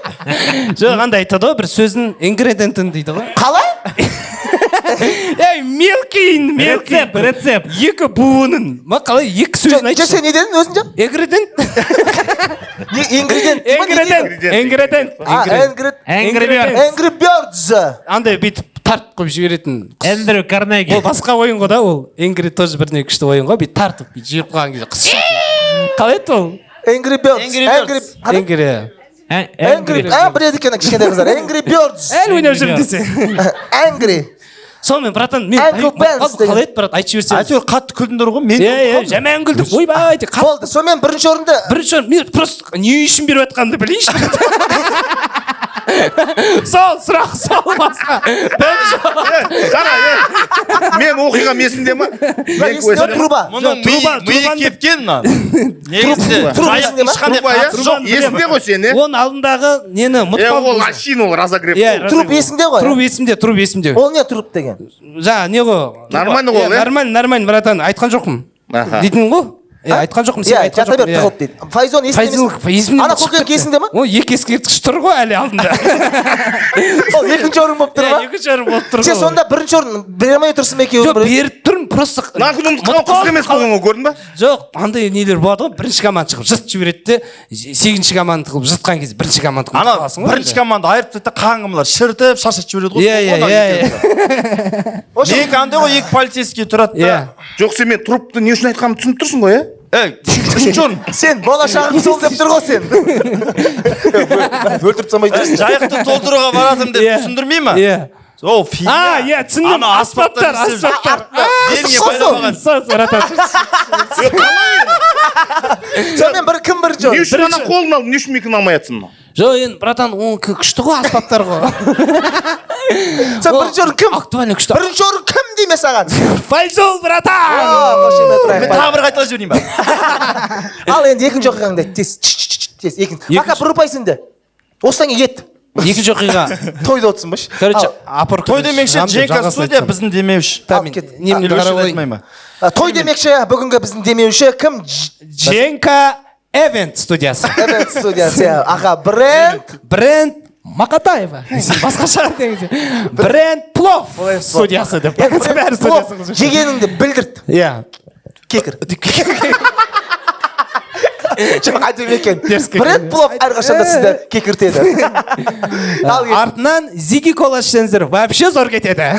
жоқ андай айтады ғой бір сөздің ингредиентін дейді ғой Қалай? мелкий рецепт екі буынын ма қалай екі сөзін айтшы Сен не дедің өзің жақ? ингредиент Ингредиент. Angry Birds. андай бүйтіп тартып қойып жіберетін Эндрю Карнеги. ол басқа ойын ғой да ол Энгри тоже бірдеңе күшті ойын ғой бүйтіп тартып бүйтіп жіберіп қалған кезде қыс қалай еді ол Angry Birds. Энгри Біледі екен кішкентай қыздар. Angry Birds. әлі ойнап жүрмін десе Angry. сонымен братан мен қалай еді брат айтып жіберсеңіз әйтеуір қатты күлдіңдер ғой мен жаман күлдік ойбай деп Болды. Сонымен бірінші орынды бірінші орын мен просто не үшін беріп жатқанымды білейінші сол сұрақ сол басқа. Қара, мен оқиғам есімде ма? Труба. Мұның миы кеткен мына. Негізінде Труба есіңде ма? Труба, жоқ, есімде ғой сен, Оның алдындағы нені ұмытып ол қалдым. ашин, ол разогрев. Труп есіңде ғой? Труп есімде. Ол не труп деген? Жаңа не ғой? Нормально ғой, Нормально, братан, айтқан жоқпын. Дейтін ғой? Айтқан жоқпын, сен айтқан жата бер жоқпын. тығылып дейді. Файзон есімде. Ана көкенің есіңде ма? Ол екі ескерткіш тұр ғой әлі алдында. Ол екінші орын болып тұр ма? Екінші орын болып тұр ғой. Сен сонда бірінші орын бере алмай отырсың ба екеуін? Жоқ, беріп тұрмын, просто Нақұдымды құс емес болған ғой, көрдің ба? жоқ, андай нелер болады ғой, бірінші команда шығып жыртып жібереді де, сегізінші команда қылып жыртқан кезде бірінші команда қылып ана қаласың ғой. бірінші команда айырып тастайды да қаңғымалар шіртіп шашатып жібереді ғой. Иә. Екі андай ғой, екі полицейский тұрады да. Жоқ, сен мен трупты не үшін айтқанымды түсініп тұрсың ғой, Үшінші орын. Сен болашағың сол деп тұр ғой сен. Өлтіріп тастамай жүрсің. Жайықты толтыруға баратым деп түсіндірмей ма? Иә. О, фигня. Иә, түсіндім. Аспаптар. Денеге пайдаланған. Сонымен бір кім бірінші не орын? үшін ана қолын алдың, не үшін мекін алмай жатсың? Жоқ, енді, братан, ол күшті ғой, аспаптар ғой. Сен бірінші орын кім? Актуально күшті. Бірінші орын кім дейме саған? Файзол, братан! Мен тағы бір қайталап жіберейін ба? Ал енді екінші оқиғаңды айт, тез. Тез, екінші. Ака, бір ұпайсың де. Осыдан кейін ет. Екінші оқиға. Тойда отырсың баш. Короче, апыр. Той демекші, Женька студия біздің демеуші. Немді қаралай. Той демекші, бүгінгі біздің демеуші кім? Женька Эвент студиясы. Эвент студиясы. Аға, Бренд Макатаева. Басқаша деңіз. Бренд Плов студиясы деп. Жегеніңді білдірт. Иә. Кекір. Әдемі екен. Бренд Плов әрқашанда сізді кекіртеді. Артынан Зиги Кола ішсеңіздер, вообще зор кетеді.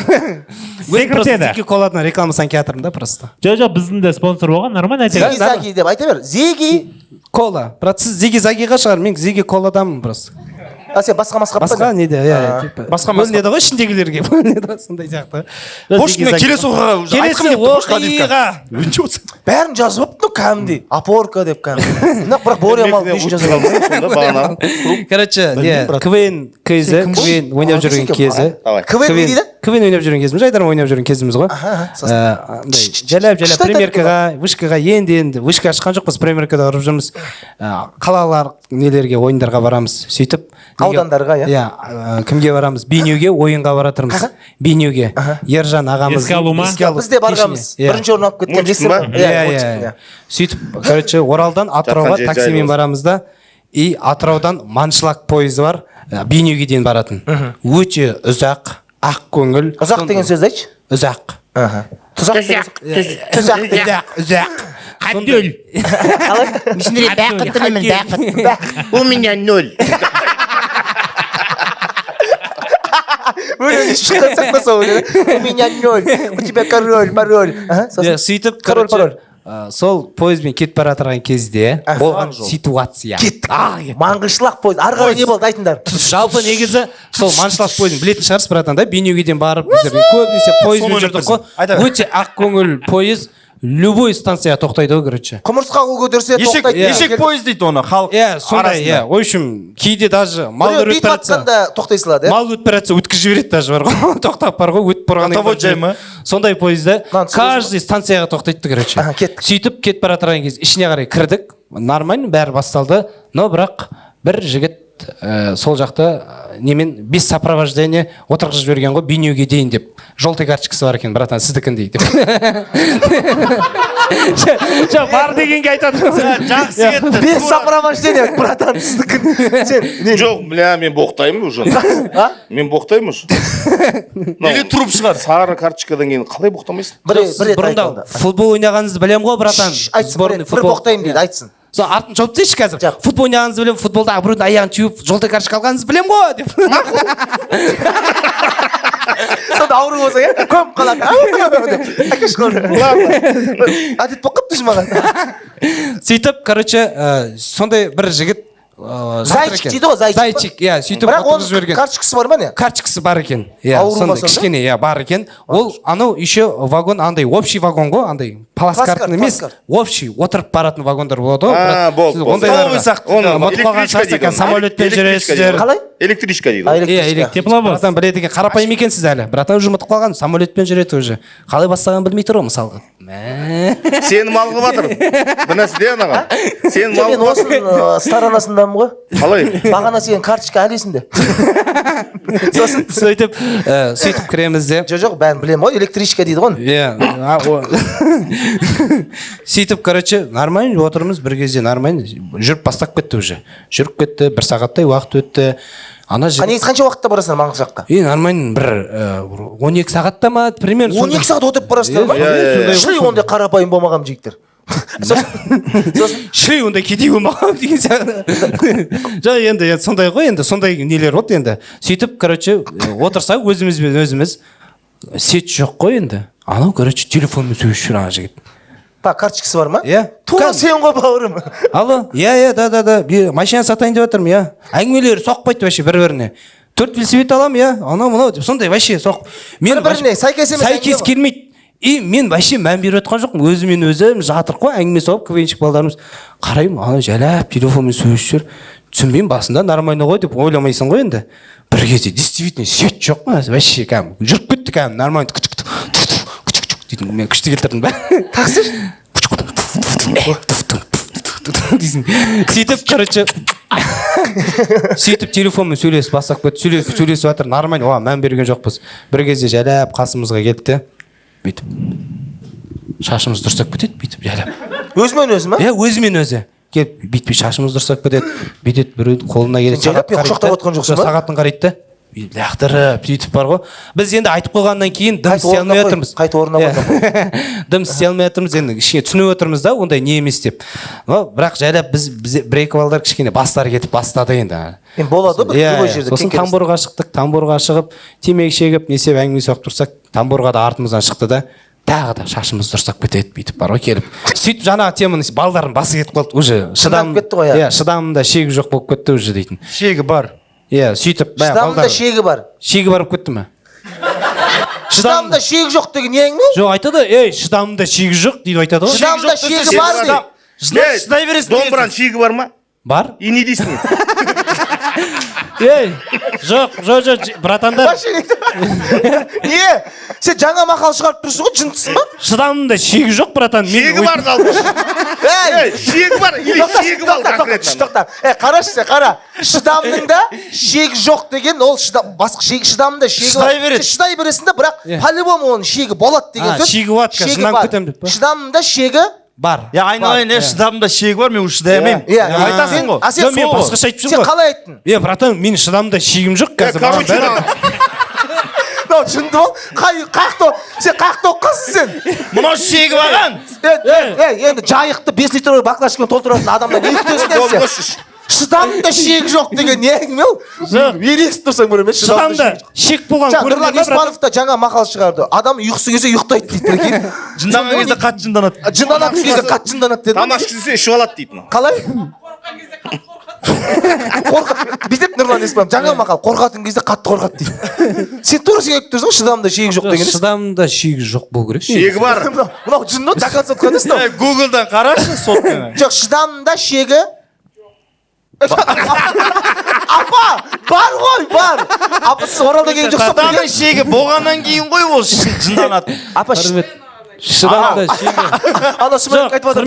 Секіртеді. Зиги Коладың рекламасын кетірмін да просто. Жоқ, біздің де спонсор болған, нормально айта Зиги Заги деп айта бер. Зиги Кола. Брат, сіз Зиги Загиға шығар, мен Зиги Коладамын просто. А сен басқа Басқа неде, иә. Басқа бөлінеді ғой ішіндегілерге, бөлінеді ғой, сондай сияқты. Пошкина келесі оқиға. Келесі оқиға. бәрін жазып алыпты кәдімгідей. Опорка деп кәдімгі. Бірақ боремал не үшін жазып алып? Короче, не, КВН кезі, КВН ойнап жүрген кезі. КВН не дейді? КВН ойнап жүрген кезіміз, жайдарым ойнап жүрген кезіміз ғой. Жалап примеркаға, вышкаға енді вышка ашқан жоқпыз, примеркада ұрып жүрміз. Қалалар нелерге, ойындарға барамыз. Сөйтіп аудандарға, иә? Иә, кімге барамыз? Бейнеуге ойынға баратырмыз. Бейнеуге. Ержан ағамыз. Еске алу ма? Біз де барғанбыз. Бірінші орын алып кеткен жесір ба? Иә. Сөйтіп, короче, Оралдан Атырауға таксимен барамыз да, и Атыраудан Маншлак пойызы бар, Бейнеуге дейін баратын. Өте ұзақ, ақ көңіл. Ұзақ деген сөзді айтшы. Ұзақ. Ұзақ. Қаттөл. Түсіндіре бақыт тілімін бақыт. У меня 0. Шыққан сақпаса ол. У меня 0. У тебя пароль. Сөйтіп, Пароль. сол пойызбен кетіп бара жатырған кезде болған ситуация. Маңғышлақ пойыз. Арғы не болды айтыңдар. Жалпы негізі сол Маншлак пойызын білетін шығарсыз, братан, да? Бейнеугеден барып, көбінесе пойызбен жүрдік қой. Өте ақ көңіл пойыз. Любой станцияға тоқтайды ғой, короче. Құмырсқа қол көтерсе тоқтайды. Ешек пойыз дейді оны халық Иә, сондай, иә. В общем, кейде даже малдар өтіп бара жатса, тоқтай салады, мал өтіп бара жатса өткізіп жібереді даже бар ғой. Тоқтап бар ғой, өтіп барғаннан кейін. Сондай пойызда каждый станцияға тоқтайды, короче. Сөйтіп кетіп бара жатқан кезде ішіне қарай кірдік. Нормально, бәрі басталды. Но бірақ бір жігіт сол жақта немен без сопровождения отырғызып жіберген ғой, Бейнеуге дейін деп. Желтый карточкасы бар екен, братан, сіздікін дейді. Жоқ, бар дегенге айтады. жақсы кетті. Без сопровождения, братан, сіздікін. Жоқ, бля, мен боқтаймын уже. Мен боқтаймын уже. Или труп шығар. Сары карточкадан кейін қалай боқтамайсың? Бұрында футбол ойнағаныңызды білем ғой, братан. Айтсын, бір боқтаймын дейді, айтсын. Сол артын жауып тастайыншы қазір. Футбол ойнағаныңызды білем, футболдағы біреудің аяғын теуіп, желтый карточка алғаныңызды білем ғой деп. Сонда ауру болса, иә? Көміп қалады. Әдет болып қалыпты маған. Сөйтіп, короче, сондай бір жігіт Зайчик дейді ғой, зайчик. Зайчик, иә, сөйтіп Бірақ отырғызып жіберген. оның карточкасы бар ма не? Карточкасы бар екен. Иә, Аурумаса сондай кішкене, иә, бар екен. Ол анау еще вагон андай общий вагон ғой, андай плацкарт емес, общий отырып баратын вагондар болады ғой. болды. Столовый сияқты. ұмытып қалған шығарсыз, самолетпен жүресіздер. Қалай? Электричка дейді. Иә, Тепловоз. братан біледі екен, қарапайым екенсіз әлі. Братан уже ұмытып қалған, самолетпен жүреді уже. Қалай бастағанын білмей тұр ғой, мысалға. Сені малғып жатыр. Бір нәрсе де анаға. Сені Мен малғып жатыр. осының сторонасындамын ғой. Қалай? Бағана сенің карточка әлі есімде. Сосын сөйтіп кіреміз де. жоқ, бәрін білемін ғой, электричка дейді ғой. Иә. Сөйтіп, короче, нормально отырмыз, бір кезде нормально. Жүріп бастап кетті уже. Жүріп кетті, 1 сағаттай уақыт өтті. Ана Негізі қанша уақытта барасыңдар Маңғыт жаққа? нормально бір 12 сағатта ма, примерно. 12 сағат отырып барасыңдар ма? Шли ондай қарапайым болмаған жігіттер. Шли ондай кедей болмаған деген сияқты. Жоқ, енді сондай ғой, енді сондай нелер болды енді. Сөйтіп, короче, отырсақ өзімізбен өзіміз, сет жоқ қой енді. Анау, короче, телефонмен сөйлесіп жүр ана жігіт. Карточкасы бар ма? Иә. Тура сен ғой бауырым. Алло, иә, да, машина сатайын деп жатырмын, иә. Әңгімелері соқпайды вообще бір-біріне. 4 велосипед аламын, иә, анау, деп сондай вообще соқ. Бір-біріне сәйкес емес. Сәйкес келмейді. И мен вообще мән беріп отқан жоқпын. Өзімен өзім жатыр ғой, әңгіме соғып, квенчик балдарымыз. Қараймын, ана жайлап телефонмен сөйлесіп жүр. Түсінбеймін, басында нормально ғой деп ойламайсың ғой енді. Бір кезде действительно свет жоқ па? Вообще кәдімгі жүріп кетті кәдімгі нормально. Дейтін, мен күшті келтірдім ба? Тақсыр? Сөйтіп, короче, сөйтіп телефонмен сөйлесіп бастап кетті, сөйлесіп жатыр, нормально, оған мән берген жоқпыз. Бір кезде жайлап қасымызға келді, бүйтіп, шашымыз дұрыстап кетеді, бүйтіп, жайлап. Өзімен өзі ма? Иә, өзімен өзі. Келіп, бүйтпей шашымыз дұрыстап кетеді, бүйтеді, біреудің қолына келеді. Жайлап құшақтап отқан жоқсың ба? Сағатын қарайды да. Лақтырып, сөйтіп бар ғой. Біз енді айтып қойғаннан кейін дым істей алмай жатырмыз. Қайта орнына қойдым. Дым істей алмай жатырмыз, енді кішкене түсініп отырмыз да, ондай не емес деп. Бірақ жайлап біз бір-екі балдар кішкене бастары кетіп бастады енді. Енді болады бір любой жерде. Сосын тамбурға шықтық, тамбурға шығып, темекі шегіп, несеп әңгіме соғып тұрсақ, тамбурға да артымыздан шықты да, тағы да шашымыз дұрыстап кетеді, бүйтіп бар ғой келіп. Сөйтіп жаңағы теманы балдардың басы кетіп қалды, уже шыдамында шегі жоқ болып кетті уже дейтін. Шегі бар. Иә, сөйтіп, шыдамында шегі бар. Шегі барып кетті ме? Шыдамында шегі жоқ деген не әңгіме? Жоқ, айтады, шыдамында шегі жоқ дейді айтады ғой. Шыдамында шегі бар дейді. Шыдай бересің. Домбыраның шегі бар ма? Бар? И не дейсің? Жоқ, братандар. Не? Сен жаңа мақал шығарып тұрсың ғой, жынтысың ба? Шыдамында шегі жоқ, братан. Шегі бар жалпы. Шегі бар или шегі бар конкретно. Қарашы сен, қара. Шыдамның да шегі жоқ деген ол басқа шыдамында шегі бар. Шыдай береді. Шыдай бересің да, бірақ по-любому оның шегі болады деген сөз. Шегі болады, шыдам кетем деп. Шыдамында шегі бар. Я айналайын, шыдамында шегі бар, мен шыдай алмаймын. Айтасың ғой. Сен мен басқаша айтып жүрмін ғой. Сен қалай айттың? Братан, менің шыдамында шегім жоқ қазір. Мынау жынды бол. Сен қақты оққансың сен. Мынау шегі баған. Енді жайықты 5 литр баклажкамен толтыратын адамдар не күтесің сен? Шыдамында шегі жоқ деген не әңгіме ол? Ересіп тұрсаң бір емес. Шыдамда шек болған көрінеді. Нұрлан Еспанов та жаңа мақал шығарды. Адам ұйқысы келсе ұйықтайды дейді. Жынданған кезде қатты жынданады. Жынданатын кезде қатты жынданады деді. Тамақ ішкізсе ішіп алады дейді. Қалай? Бүйтіп Нұрлан Еспанов жаңа мақал, қорқатын кезде қатты қорқады дейді. Сен тура сен айтып тұрсың, шыдамында шегі жоқ деген. Шыдамында шегі жоқ болу керек. Шегі бар. Мынау жынды закон сотқан емес мынау. Гуглдан қарашы сотқа. Жоқ, шыдамында шегі. Апа, бар ғой, бар. Апа, сіз Оралда келген жоқсыз ба? Шыдамның шегі болғаннан кейін ғой ол жынданады. Апа, шыдамында шегі. Ана Сүмелек айтып отыр.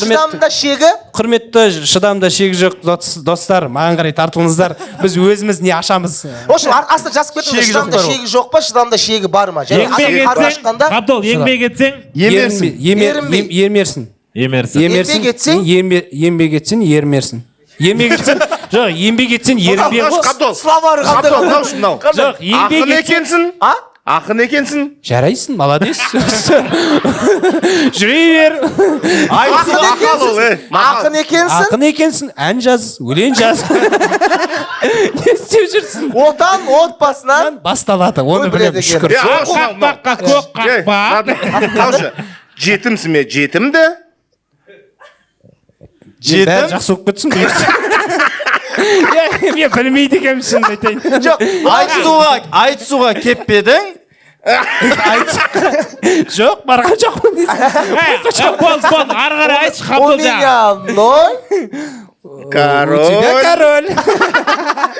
Шыдамында шегі. Құрметті шыдамда шегі жоқ достар, маған қарай тартылыңыздар. Біз өзіміз не ашамыз. В общем, астына жазып кетіңіз. Шыдамда шегі жоқ па, шыдамда шегі бар ма? Қабдол, еңбек етсең, ермерсің. Еңбек етсең, ермерсің. Еңбек етсең, жоқ, еңбек етсен ерінбе ғой. Словары қандай? Жоқ, еңбек етсең. Ақын екенсің. Жарайсың, молодец. Жүре бер. Ақын екенсің. Ақын екенсің, ән жаз, өлең жаз. Не істеп жүрсің? Отан отбасынан басталады, оны білем, шүкір. Жетімсің ме? Жетімді? Бәрі жақсы болып кетсін. Мен білмейді екенмін шынымды айтайын. Жоқ, айтысуға кеппедің. Жоқ, барған жоқпын дейсің. Болды, ары қарай айтшы, у қабыл меня ноль. король.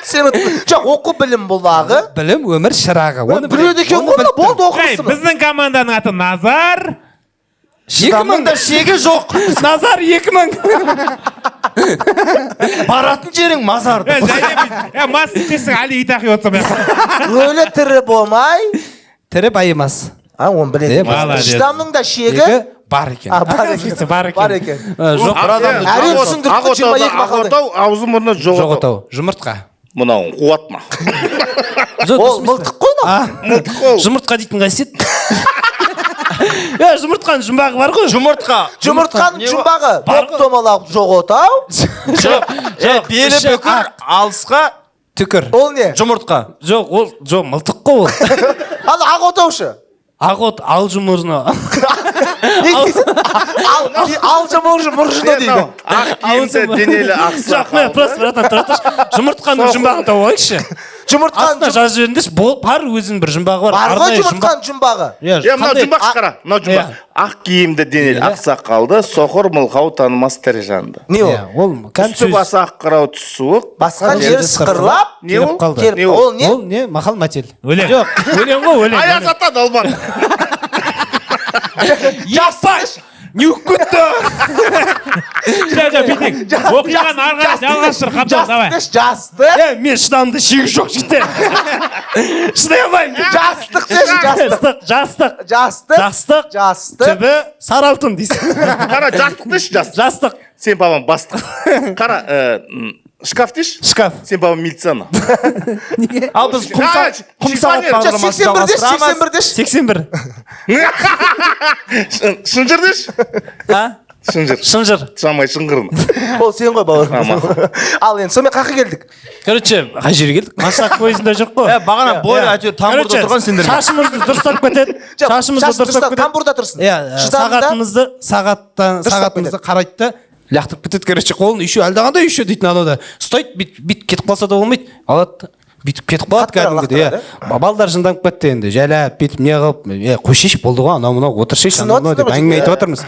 Сен жоқ, оқу білім бұлағы. Білім өмір шырағы. Оны Біледі екен ғой, болды оқырсың. Біздің команданың аты Назар. 2000-да шегі жоқ. Назар 2000. Баратын жерің мазарды. Мас итесің, әлі ит ақи отсам. Өлі тірі болмай. тірі байымас. Оны біледі. Молодец. Шыдамның да шегі. Егі бар екен. Бар екен. Бар екен. Жоқ, Әрең түсіндіріп 22 мақалды. Ағотау, аузы мұрны жоқ жоқ отау. отау. Жұмыртқа. Мынауың қуатма. Ол мылтық қой мынау. Мылтық қол. Жұмыртқа дейтін қасиет. Жұмыртқаның жұмбағы бар ғой. Жұмыртқаның жұмбағы. Боп домалақ жоқ отау. Белі бүкір, алысқа Түкір. Ол не? жұмыртқа. Жоқ, ол жоқ мылтық қой ол. Ал ақ отаушы. Ағот ал жұмырны. Ал жұмыршы мұржыны дейді. Ақ киімді денелі ақсақ. Жоқ, мен просто братан тұра тұршы. Жұмыртқаның жұмбағын тауып алайықшы. Жұмыртқаның Астына жазып жіберіңдерші, бар өзінің бір жұмбағы бар. бар ғой жұмыртқаның жұмбағы. Мынау жұмбақ қара. Мынау жұмбақ. Ақ киімді денелі ақсақ қалды. Соқыр мылқау танымас тірі жанды. Не ол? Ол Үсті басы ақ қырау түс суық. Басқан жері сықырлап. Не ол? Келіп, ол не? Ол не? Мақал мәтел. Өлең. Жоқ, өлең ғой, өлең. Аяз ата долбан. Жастық. Не өккетті? Бүйтейік. Оқиғаны ары қарай жалғастыр, қабдал, давай. Жастық. Мен шыдамды шегі жоқ жігіттер. Шыдай алмаймын. Жастық деші, жастық. Жастық. Жастық. Жастық. Жастық. Түбі сары алтын дейсің. Қара жастық деші жастық. Жастық. Сен папам бастық. Қара шкаф деші. Шкаф. Сен папам медицина. Ал біз құмсағат бағдарламасын 81 деші, 81 деші. Шынжыр деші. Шынжыр. Шынжыр. Шамай шыңғырын. Ол сен ғой бауырым. Ал енді сонымен қақы келдік. Короче, қай жерге келдік? Машақ көзінде жоқ қой. Бағана бойы әйтеуір тамбурда тұрған сендер. Шашымызды дұрыстап кетеді. Шашымызды дұрыстап кетеді. Тамбурда тұрсын. Иә, сағатымызды қарайды да лақтырып кетеді. Короче, қолын еще әлдеқандай еще дейтін анау да. Ұстайды, бүйтіп кетіп қалса да болмайды. Алады. Бүйтіп кетіп қалады кәдімгідей. Балдар жынданып кетті енді. Жайлап, бүйтіп не қылып, қойшеш болды ғой, анау отыршеш, анау деп әңгіме айтып отырмыз.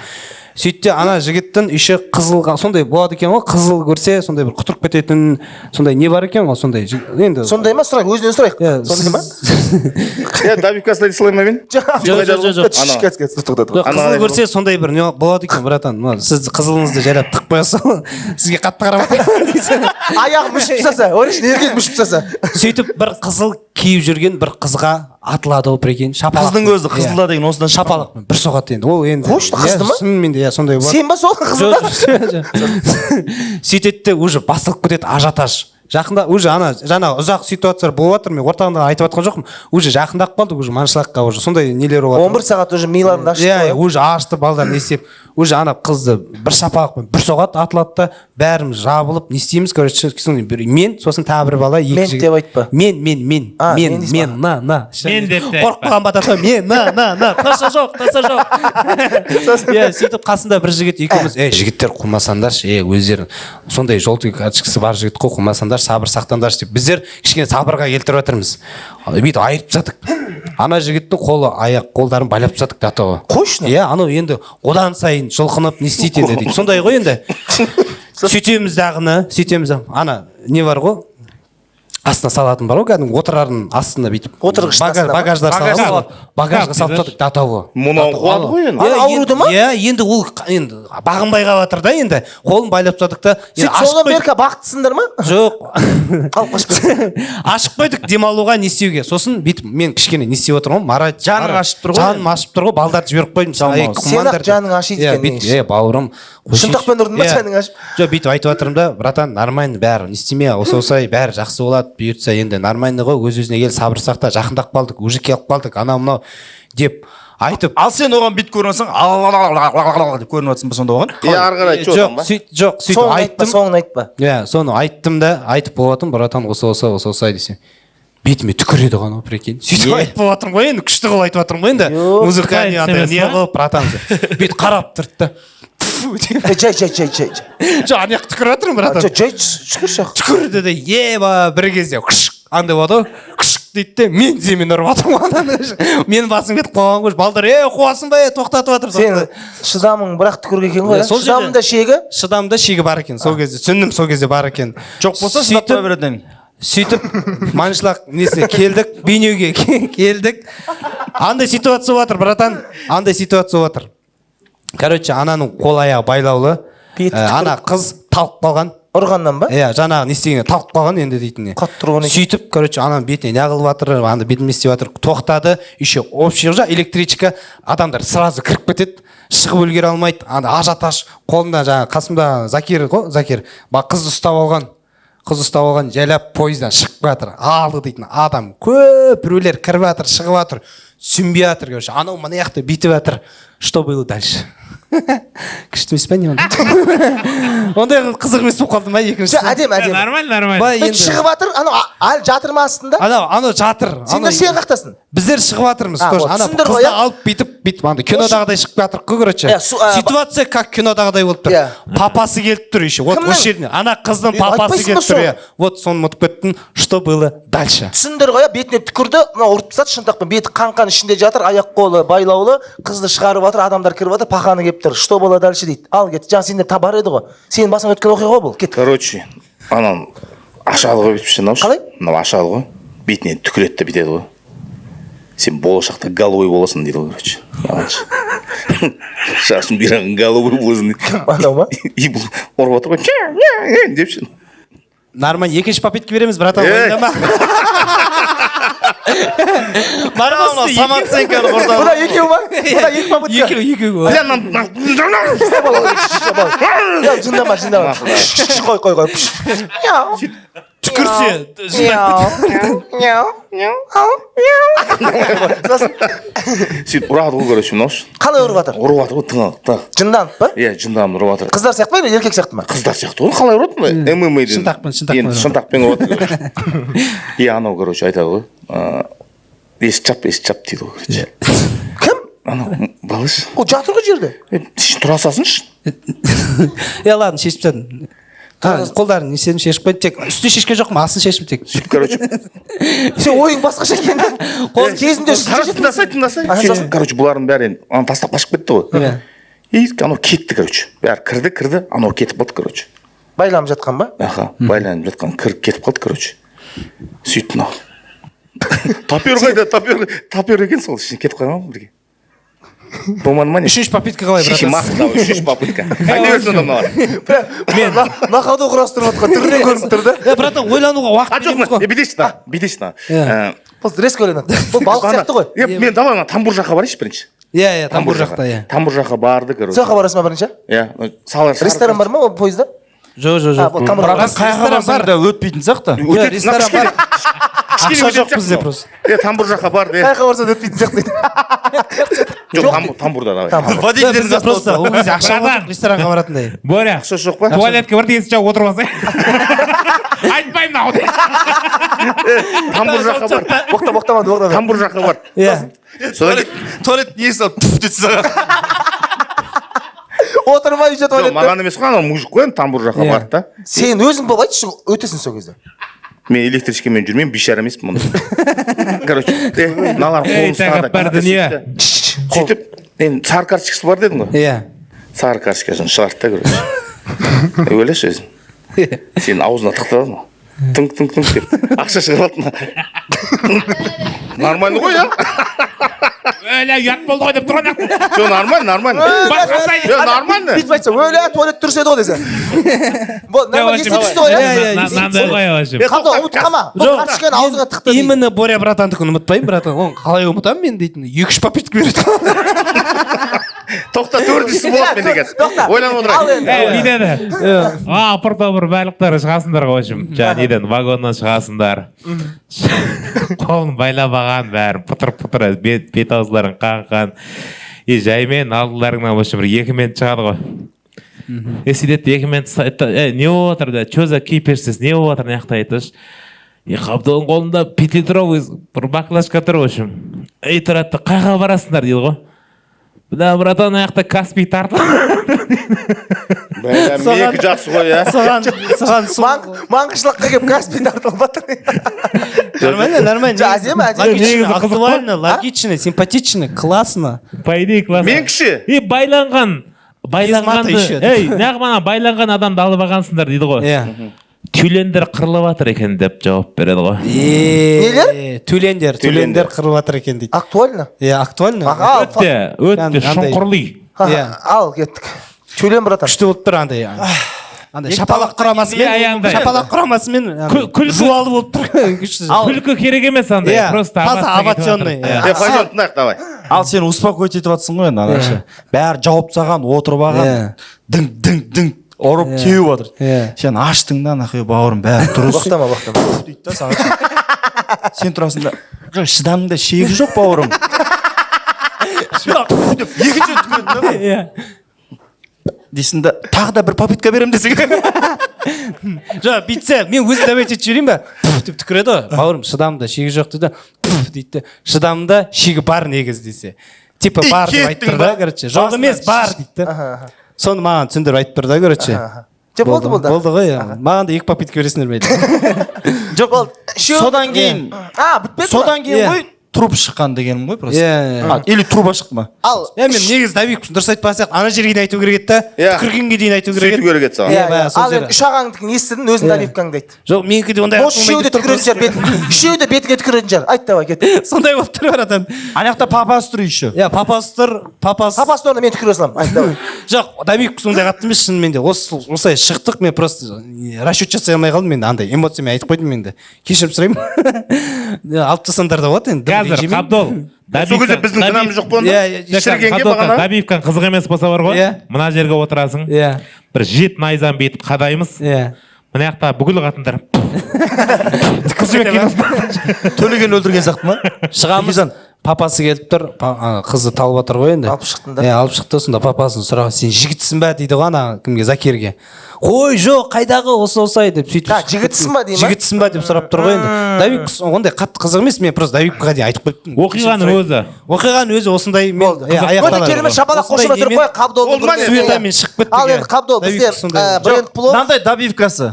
Сөйтті ана жігіттің үйші қызылға сондай болады екен ғой, қызыл көрсе сондай бір құтырып кететін сондай не бар екен ғой, сондай енді сондай ма, сұрайық, өзінен сұрайық. Сондай ма? Добивка слай ма мен? Жоқ. Қызыл көрсе сондай бір не болады екен, братан. Сіз қызылыңызды жайлап тық қоясыз, сізге қатты қарап жатыр. Аяғы мүшіп тастаса, ореш нерген мүшіп тастаса. Сөйтіп бір қызыл киіп жүрген бір қызға атылады ол, прикинь. Қыздың өзі қызылда деген осыдан шапалақпен бір соғады енді. Ол енді қойшы, қызды ма? Шынымен де сондай болады. Сен ба сол қызылда? Сөйтеді де уже басылып кетеді ажиотаж. Жақында уже ана жаңа ұзақ ситуациялар болып жатыр, мен ортаңда айтып жатқан жоқпын. Уже жақындап қалды, уже маншылыққа уже сондай нелер болып жатыр. 11 сағат уже миларында ашты. Иә, уже ашты балдар не істеп, уже ана қызды бір шапалақпен бір соғады, атылады да, бәріміз жабылып, не істейміз, короче, мен, сосын тағы бір бала, екі жігіт. Мен деп айтпа. Мен, на. Мен деп те Қорқпаған баташа, мен, на, таса жоқ. Иә, сөйтіп қасында бір жігіт екеуміз, жігіттер қумасандаршы, өздерің сондай жолтый карточкасы бар жігіт қой, қумасандар, сабыр сақтандаршы деп біздер кішкене сабырға келтіріп жатырмыз. Бүйтіп айырып тастадық. Ана жігіттің қолы, аяқ, қолдарын байлап тастадық датаға. Қойшы. Иә, анау енді одан сайын жұлқынып не істейді енді дейді. Сондай ғой енді. Сөйтеміз дағыны, ана не бар ғой? Астына салатын бар ғой, кәдімгі отырардың астына бүйтіп. Отырғыш астына. Багаждар салып, багажға салып тастадық датаға. Мұнау қуады ғой енді. Ауруды ма? Иә, енді ол енді бағынбай қалып да енді. Қолын байлап тастадық та. Содан берка бақыттысыңдар ма? Жоқ. Қалып қашып кетті. Ашып қойдық демалуға не істеуге. Сосын бүйтіп мен кішкене не істеп отырмын ғой. Марат жаның ашып тұр ғой. Жаным ашып тұр ғой. Балдарды жіберіп қойдым. Сен-ақ жаның ашиды екен. Иә, бауырым. Шынтақпен ұрдың ба жаның ашып? Жоқ, бүйтіп айтып жатырмын да, братан, нормально бәрі. Не істеме, осылай бәрі жақсы болады. Бұйыртса енді нормально ғой. Өз-өзіне кел, сабыр сақта. Жақындап қалдық, уже келіп қалдық. Анау мынау деп айтып. Ал сен оған бүйтіп көрінсең, деп көрініп жатсың ба сонда оған? Ары қарай чотан ба? Жоқ, сөйтіп айттым. Соңын айтпа. Иә, соны айттым да, айтып болатын, братан, осы десе. бетіме түкіреді ғана прикинь сөйтіп айтып жатырмын ғой енді күшті қылып айтып жатырмын ғой енді музыкальный андай не қылып братан бүйтіп қарап тұрды да жай жоқ ана жаққа түкіріп жатырмын братан жай түкірші түкірді де еба бір кезде күшік андай болады ғой күшік дейді де мен тіземен ұрып жатырмын ананы менің басым кетіп қалған ғой балдар қуасың ба тоқтатып жатыр сен шыдамың бірақ түкірік екен ғой сол жерде- шыдамында шегі бар екен сол кезде түсіндім сол кезде бар екен жоқ болса шыдап тұра береді сөйтіп маншылақ несі келдік бейнеуге келдік андай ситуация болып жатыр братан андай ситуация болып жатыр короче ананың қол аяғы байлаулы ана қыз талып қалған ұрғаннан ба иә жаңағы не істегенде талып қалған енді дейтін қатты ұрған екен. сөйтіп короче ананың бетіне не қылып жатыр анда бетіме істеп жатыр тоқтады еще общий жақ электричка адамдар сразу кіріп кетеді шығып үлгере алмайды анда ажиотаж қолында жаңағы қасымда закир ғой закир қызды ұстап алған жайлап пойыздан шығып жатыр алды дейтін адам көп біреулер кіріп жатыр шығып жатыр түсінбей жатыр короче анау мына жақта бүйтіп жатыр что было дальше күшті емес па не ондай қызық емес болып қалды ма екінші әдемі нормально шығып жатыр анау әлі жатыр ма астында анау жатыр сендер сен қақтасың біздер шығып жатырмыз тоже ана түсіндір ғой, қызды иә? алып бүйтіп андай кинодағыдай шығып жатыр ғой короче ситуация как кинодағыдай болып тұр иә. папасы келіп тұр еще вот осы жеріне ана қыздың папасы айтпайсың ба келіп тұр иә вот соны ұмытып кеттім что было дальше түсіндір ғой бетіне түкірді мына ұрып тастады шынтақпен беті қан ішінде жатыр аяқ қолы байлаулы қызды шығарып жатыр адамдар кіріп жатыр пақаны келіп тұр что было дальше дейді ал кет жаңа сендер бар еді ғой сенің басыңа өткен оқиға ғой бұл кет короче анау ашалы ғой бүйтіп мынау қалай? мынау ашалы ғой бетіне түкіреді де бүйтеді ғой сен болашақта голубой боласың дейді ғой короче шашың бұйрағың голубой боласың дейді анау ма и бұл ұрып жатыр ғой деп ше нормально екінші попытка береміз братан ойнама бар ғой самооценканы құртады бұда екеу ма бұда екі попытка екеу жындама қой түкірсе сөйтіп ұрады ғой короче мынау қалай ұрып жатыр ұрып жатыр ғой тыңақ жынданып па иә жынданып ұрып жатыр қыздар сияқты ма или еркек сияқты ма қыздар сияқты ғой қалай ұрады ммден шынтақпен шынтақпен ұрып жатыр и анау короче айтады ғой есік жап дейді ғой короче кім анау балаш ол жатыр ғой жерде сен тұра салсыншы ладно шешіп тастадым қолдарын несені шешіп қойды тек үстін шешкен жоқпын астын шештім тек сөйтіп короче сен ойың басқаша екен кезінде тыңдасай короче бұлардың бәрі енді аны тастап қашып кетті ғой и анау кетті короче бәрі кірді анау кетіп қалды короче байланып жатқан ба аха байланып жатқан кіріп кетіп қалды короче сөйтіп мынау тапер екен сол ішіне кетіп қалған ғой бірге болмады ма не үшінші попытка қалай братан үшінші попытка айта берсін онда мыналар нақауды құрастырып жатқан түрінен көрініп тұр да братан ойлануға уақыт жоқ бүйтейінші бұл резко ойланады бұл балық сияқты ғой мен давай тамбур жаққа барайыншы бірінші иә тамбур жақта иә тамбур жаққа барды короче сол жаққа барасың ба бірінші иә ресторан бар ма ол пойызда жоқ қайға барсаң да өтпейтін сияқты ресторан бар ақша жоқ бізде просто тамбур жаққа барды қай жаққа барса да өтпейтін сияқты дейді жоқ тамбурда давай водительдердің просто ол кезде ақша жоқ ресторанға баратындай боря ақша жоқ па туалетке бір есік жауып отырып алсай айтпаймын ау тамбур жаққа бар боқтама тамбур жаққа бар иә туалет несі алып түп етсе отырмай үйде туалетте маған емес қой анау мужик қой тамбур жаққа барды да сен өзің болып айтшы өтесің сол кезде мен электричкамен жүрмеймін бейшара емеспін мұнда короче мыналар қолын ұстады бар дүние сөйтіп енді сары карточкасы бар дедің ғой иә сары карточкасын шығарды да короче ойлашы өзің сенің аузына тықтады ма тыңқ деп ақша шығарып нормально ғой иә ұят болды ғой деп тұр ана жоқ нормально нормально бүйтіп айтса өлә туалет дұрыс еді ғой десе есте түсті ғой иә мынандай ғой вообще қалды ұмытып қалма бұл карточканы аузыңа тықты дейді именно боря братандікін ұмытпаймын братан оны қалай ұмытамын мен дейтін екі үш попытка береді тоқта төртіншісі болады мен деген ойланып отырайын бүйтеді апыр топыр барлықтары шығасыңдар ғой в общем жаңағы неден вагоннан шығасыңдар қолын байлап алған бәрі пытыр бет аузларың қанған и жаймен алдыларыңнан в общем бір 2 минут шығады ғой и сөйтеді 2 минут не болып жатыр да че за киперсіз не болып жатыр мына жақта айтыңызшы Қабдолдың қолында 5-литровый бір баклажка тұр, в общем. Тұрады, қайға барасыңдар дейді ғой. Да, братан, аяқта Каспий тартып. Мекі жақсы ғой, ә? Маңғышлыққа келіп Каспий тартылып жатыр. Нормально. Әдемі. Актуально, логично, симпатично, классно. По идее, классно. Мен кіші. И байланғанды, неғып байланған адамды алып алғансыңдар дейді ғой. Иә. Тюлендер қырылып жатыр екен деп жауап береді ғой. Нелер? Түлендер қырылып жатыр екен дейді. Актуально? Иә, актуально. Өтті, шұңқырлы. Ал, кеттік. Тюлен, братан. Күшті болып тұр андай шапалақ құрамасымен жуалы болып тұр. Күлкі керек емес андай, просто овационный. Файзол тыңдайық, давай. Ал сен успокоить етіп жатсың ғой енді анаши. Бәрі жауып тастаған, отырып алған. Дың ұрып теуіп жатыр. Сен аштың да нахуй бауырым бәрі дұрыс. Бақтама. Дейді да саған. Сен тұрасың да, шыдамыңда шегі жоқ бауырым. Екінші түкіреді да. Дейсің да, тағы да бір попытка берем десең. Жоқ, бүйтсе, мен өзім дәбет етіп жіберейін ба? Деп түкіреді ғой. Бауырым, шыдамда шегі жоқ дейді. Дейді, шыдамда шегі бар негіз десе. Типа бар деп айтып тұр да, короче. Жоқ емес, бар дейді. Соны маған түсіндіріп айтып тұр да, короче. Болды. Болды ғой, маған да 2 попытка бересіңдер ме? Жоқ, содан кейін ғой труп шыққан дегенім ғой просто. Или труба шықты ма? Ал, мен негіз дәбекпісін дұрыс айтпаған сияқты, ана жерге дейін айту керек еді да, түкіргенге дейін айту керек еді. Сөйту керек еді саған. ал енді үш ағаңдікін естідің, өзің Давидкаңды айт. Жоқ, менікі де ондай Үшеуі де түкіретін жер, үшеуі де бетіңе түкіретін жер. Айт, давай, кет. сондай болып тұр братан. Анаяқта папасы тұр еще. Иә, папасы тұр, папасы орнына мен түкіре саламын. Айт, давай. жоқ, дәбек сондай қатты емес шынымен де. Осылай шықтық, мен просто расчет жасай алмай қалдым, мен андай эмоциямен айтып қойдым енді. Кешірім сұраймын. Алып тастаңдар да болады енді. Қазір Қабдол, Сол кезде біздің кінәміз жоқ болғанда шірігенге бағана. Давидкаң қызық емес болса бар ғой, мына жерге отырасың, бір 7 найзан бетіп қадаймыз, мына жақта бүкіл қатындар Төлеген өлтірген сияқты ма? шығамыз, папасы келіп тұр, қызы талып жатыр ғой енді. Алып шықтың да. Алып шықты, сонда папасын сұраған, сен жігітсің ба дейді ғой ана кімге, Закирге. Қой, жоқ, қайдағы осылай деп сөйтіп. Жігітсің ба деймін? Жігітсің ба деп сұрап тұр ғой енді. Давид ондай қатты қызық емес, мен просто Давидқа дейін айтып қойыппын. Оқиғаның өзі осындай Өте керемет шапалақ қошып отыр қой, Қабдолдың Светамен шығып кетті. Ал енді Қабдол, бізде бренд плов. Мынандай Давидкасы.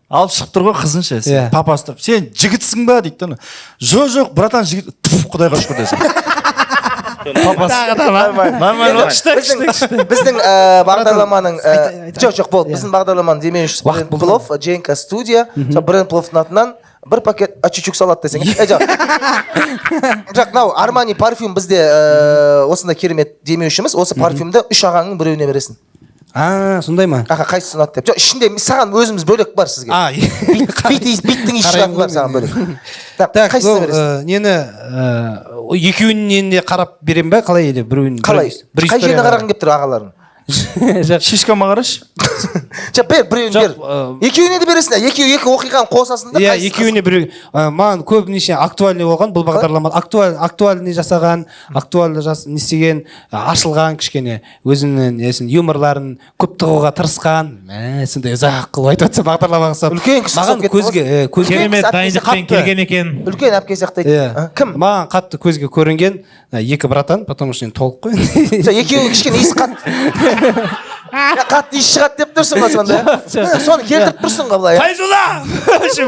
Алып шығып тұр ғой қызын ше, папасы тұрып, сен жігітсің ба дейді да. Жоқ, братан жігіт, құдайға шүкір десең. Біздің бағдарламаның жоқ болды. Біздің бағдарламаның демеушісі бренд плов, Женька студия. Бренд пловтың атынан бір пакет чучук салат десең. Жоқ, мынау Армани парфюм бізде осындай керемет демеушіміз. Осы парфюмді 3 ағаңның біреуіне бересің. Сондай ма? Қайсысы ұнады деп. Жоқ, ішінде саған өзіміз бөлек бар сізге. Биттің иіс шығатын бар саған бөлек. Қайсысы бересің? Нені екеуінен де қарап берем ба? Қалай еді? Қалай? Қай жеріне қарағың келіп тұр ағаларың? Шишкама қарашы. Бер, біреуін бер. Екеуіне де бересің, екі оқиғаны қосасың да. Иә, екеуіне біреу. Маған көбінесе актуальный болған бұл бағдарлама. Актуальный жасаған, актуальный не істеген, ашылған кішкене, өзінің юморларын көп тығуға тырысқан. Сондай ұзақ қылып айтып жатса бағдарламаға ұқсап. Үлкен кісі ұқсап кетті ғой. керемет дайындықпен келген екен. Үлкен әпке сияқтайды. Кім? Маған қатты көзге көрінген екі братан, потому что толық қой. Екеуі кішкене иіс қатты. Қатты иіс шығады деп тұрсың ба сонда? Соны келтіріп тұрсың ғой былай. Файзулла!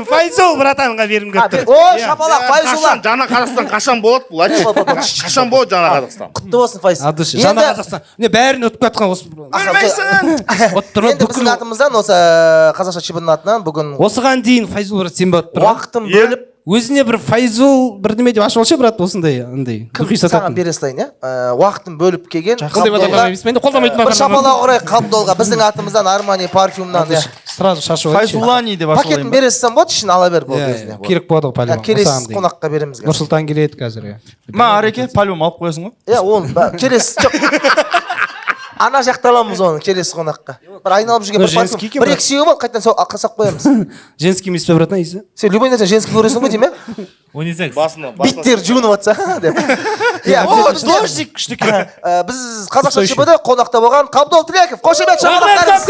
Файзул братанға берім кетті. О, шапалақ, Файзулла! Жаңа Қазақстан қашан болады бұл? Қашан болады жаңа Қазақстан? Құтты болсын, Файз. Жаңа Қазақстан. Бәрін өтіп қатқан осы. Енді біздің атымыздан, осы қазақша чебінің атынан бүгін осыған дейін Файзул брат сен болып тұр. уақытын бөліп өзіне бір Файзул бірдеме деп ашып алшы брат, осындай андай. саған бере салайын, уақытын бөліп келген бір шапалақ ұрайық Қабдолға біздің атымыздан Армани парфюмнан сразу шашу Файзуллани деп пакетін бере салсам болады, ішін ала бер бұл кезіне. керек болады ғой пальмон. Келесі қонаққа береміз. Нұрсұлтан келеді қазір. Ма Ареке пальмон алып қоясың ғой? Оны келесі ана жақта аламыз оны келесі қонаққа. Бір айналып жүрген бір екі бар, қайтадан қасап қоямыз. Женский емес пе братан иісі? Сен любой нәрсе женский көресің ғой деймін, Унисекс. биттер жуынып жатса деп. Дождик күшті екен. Біз қазақша ЧБ-де қонақта болған Қабдол Тілеков. Қошемет шапалақтарыңыз.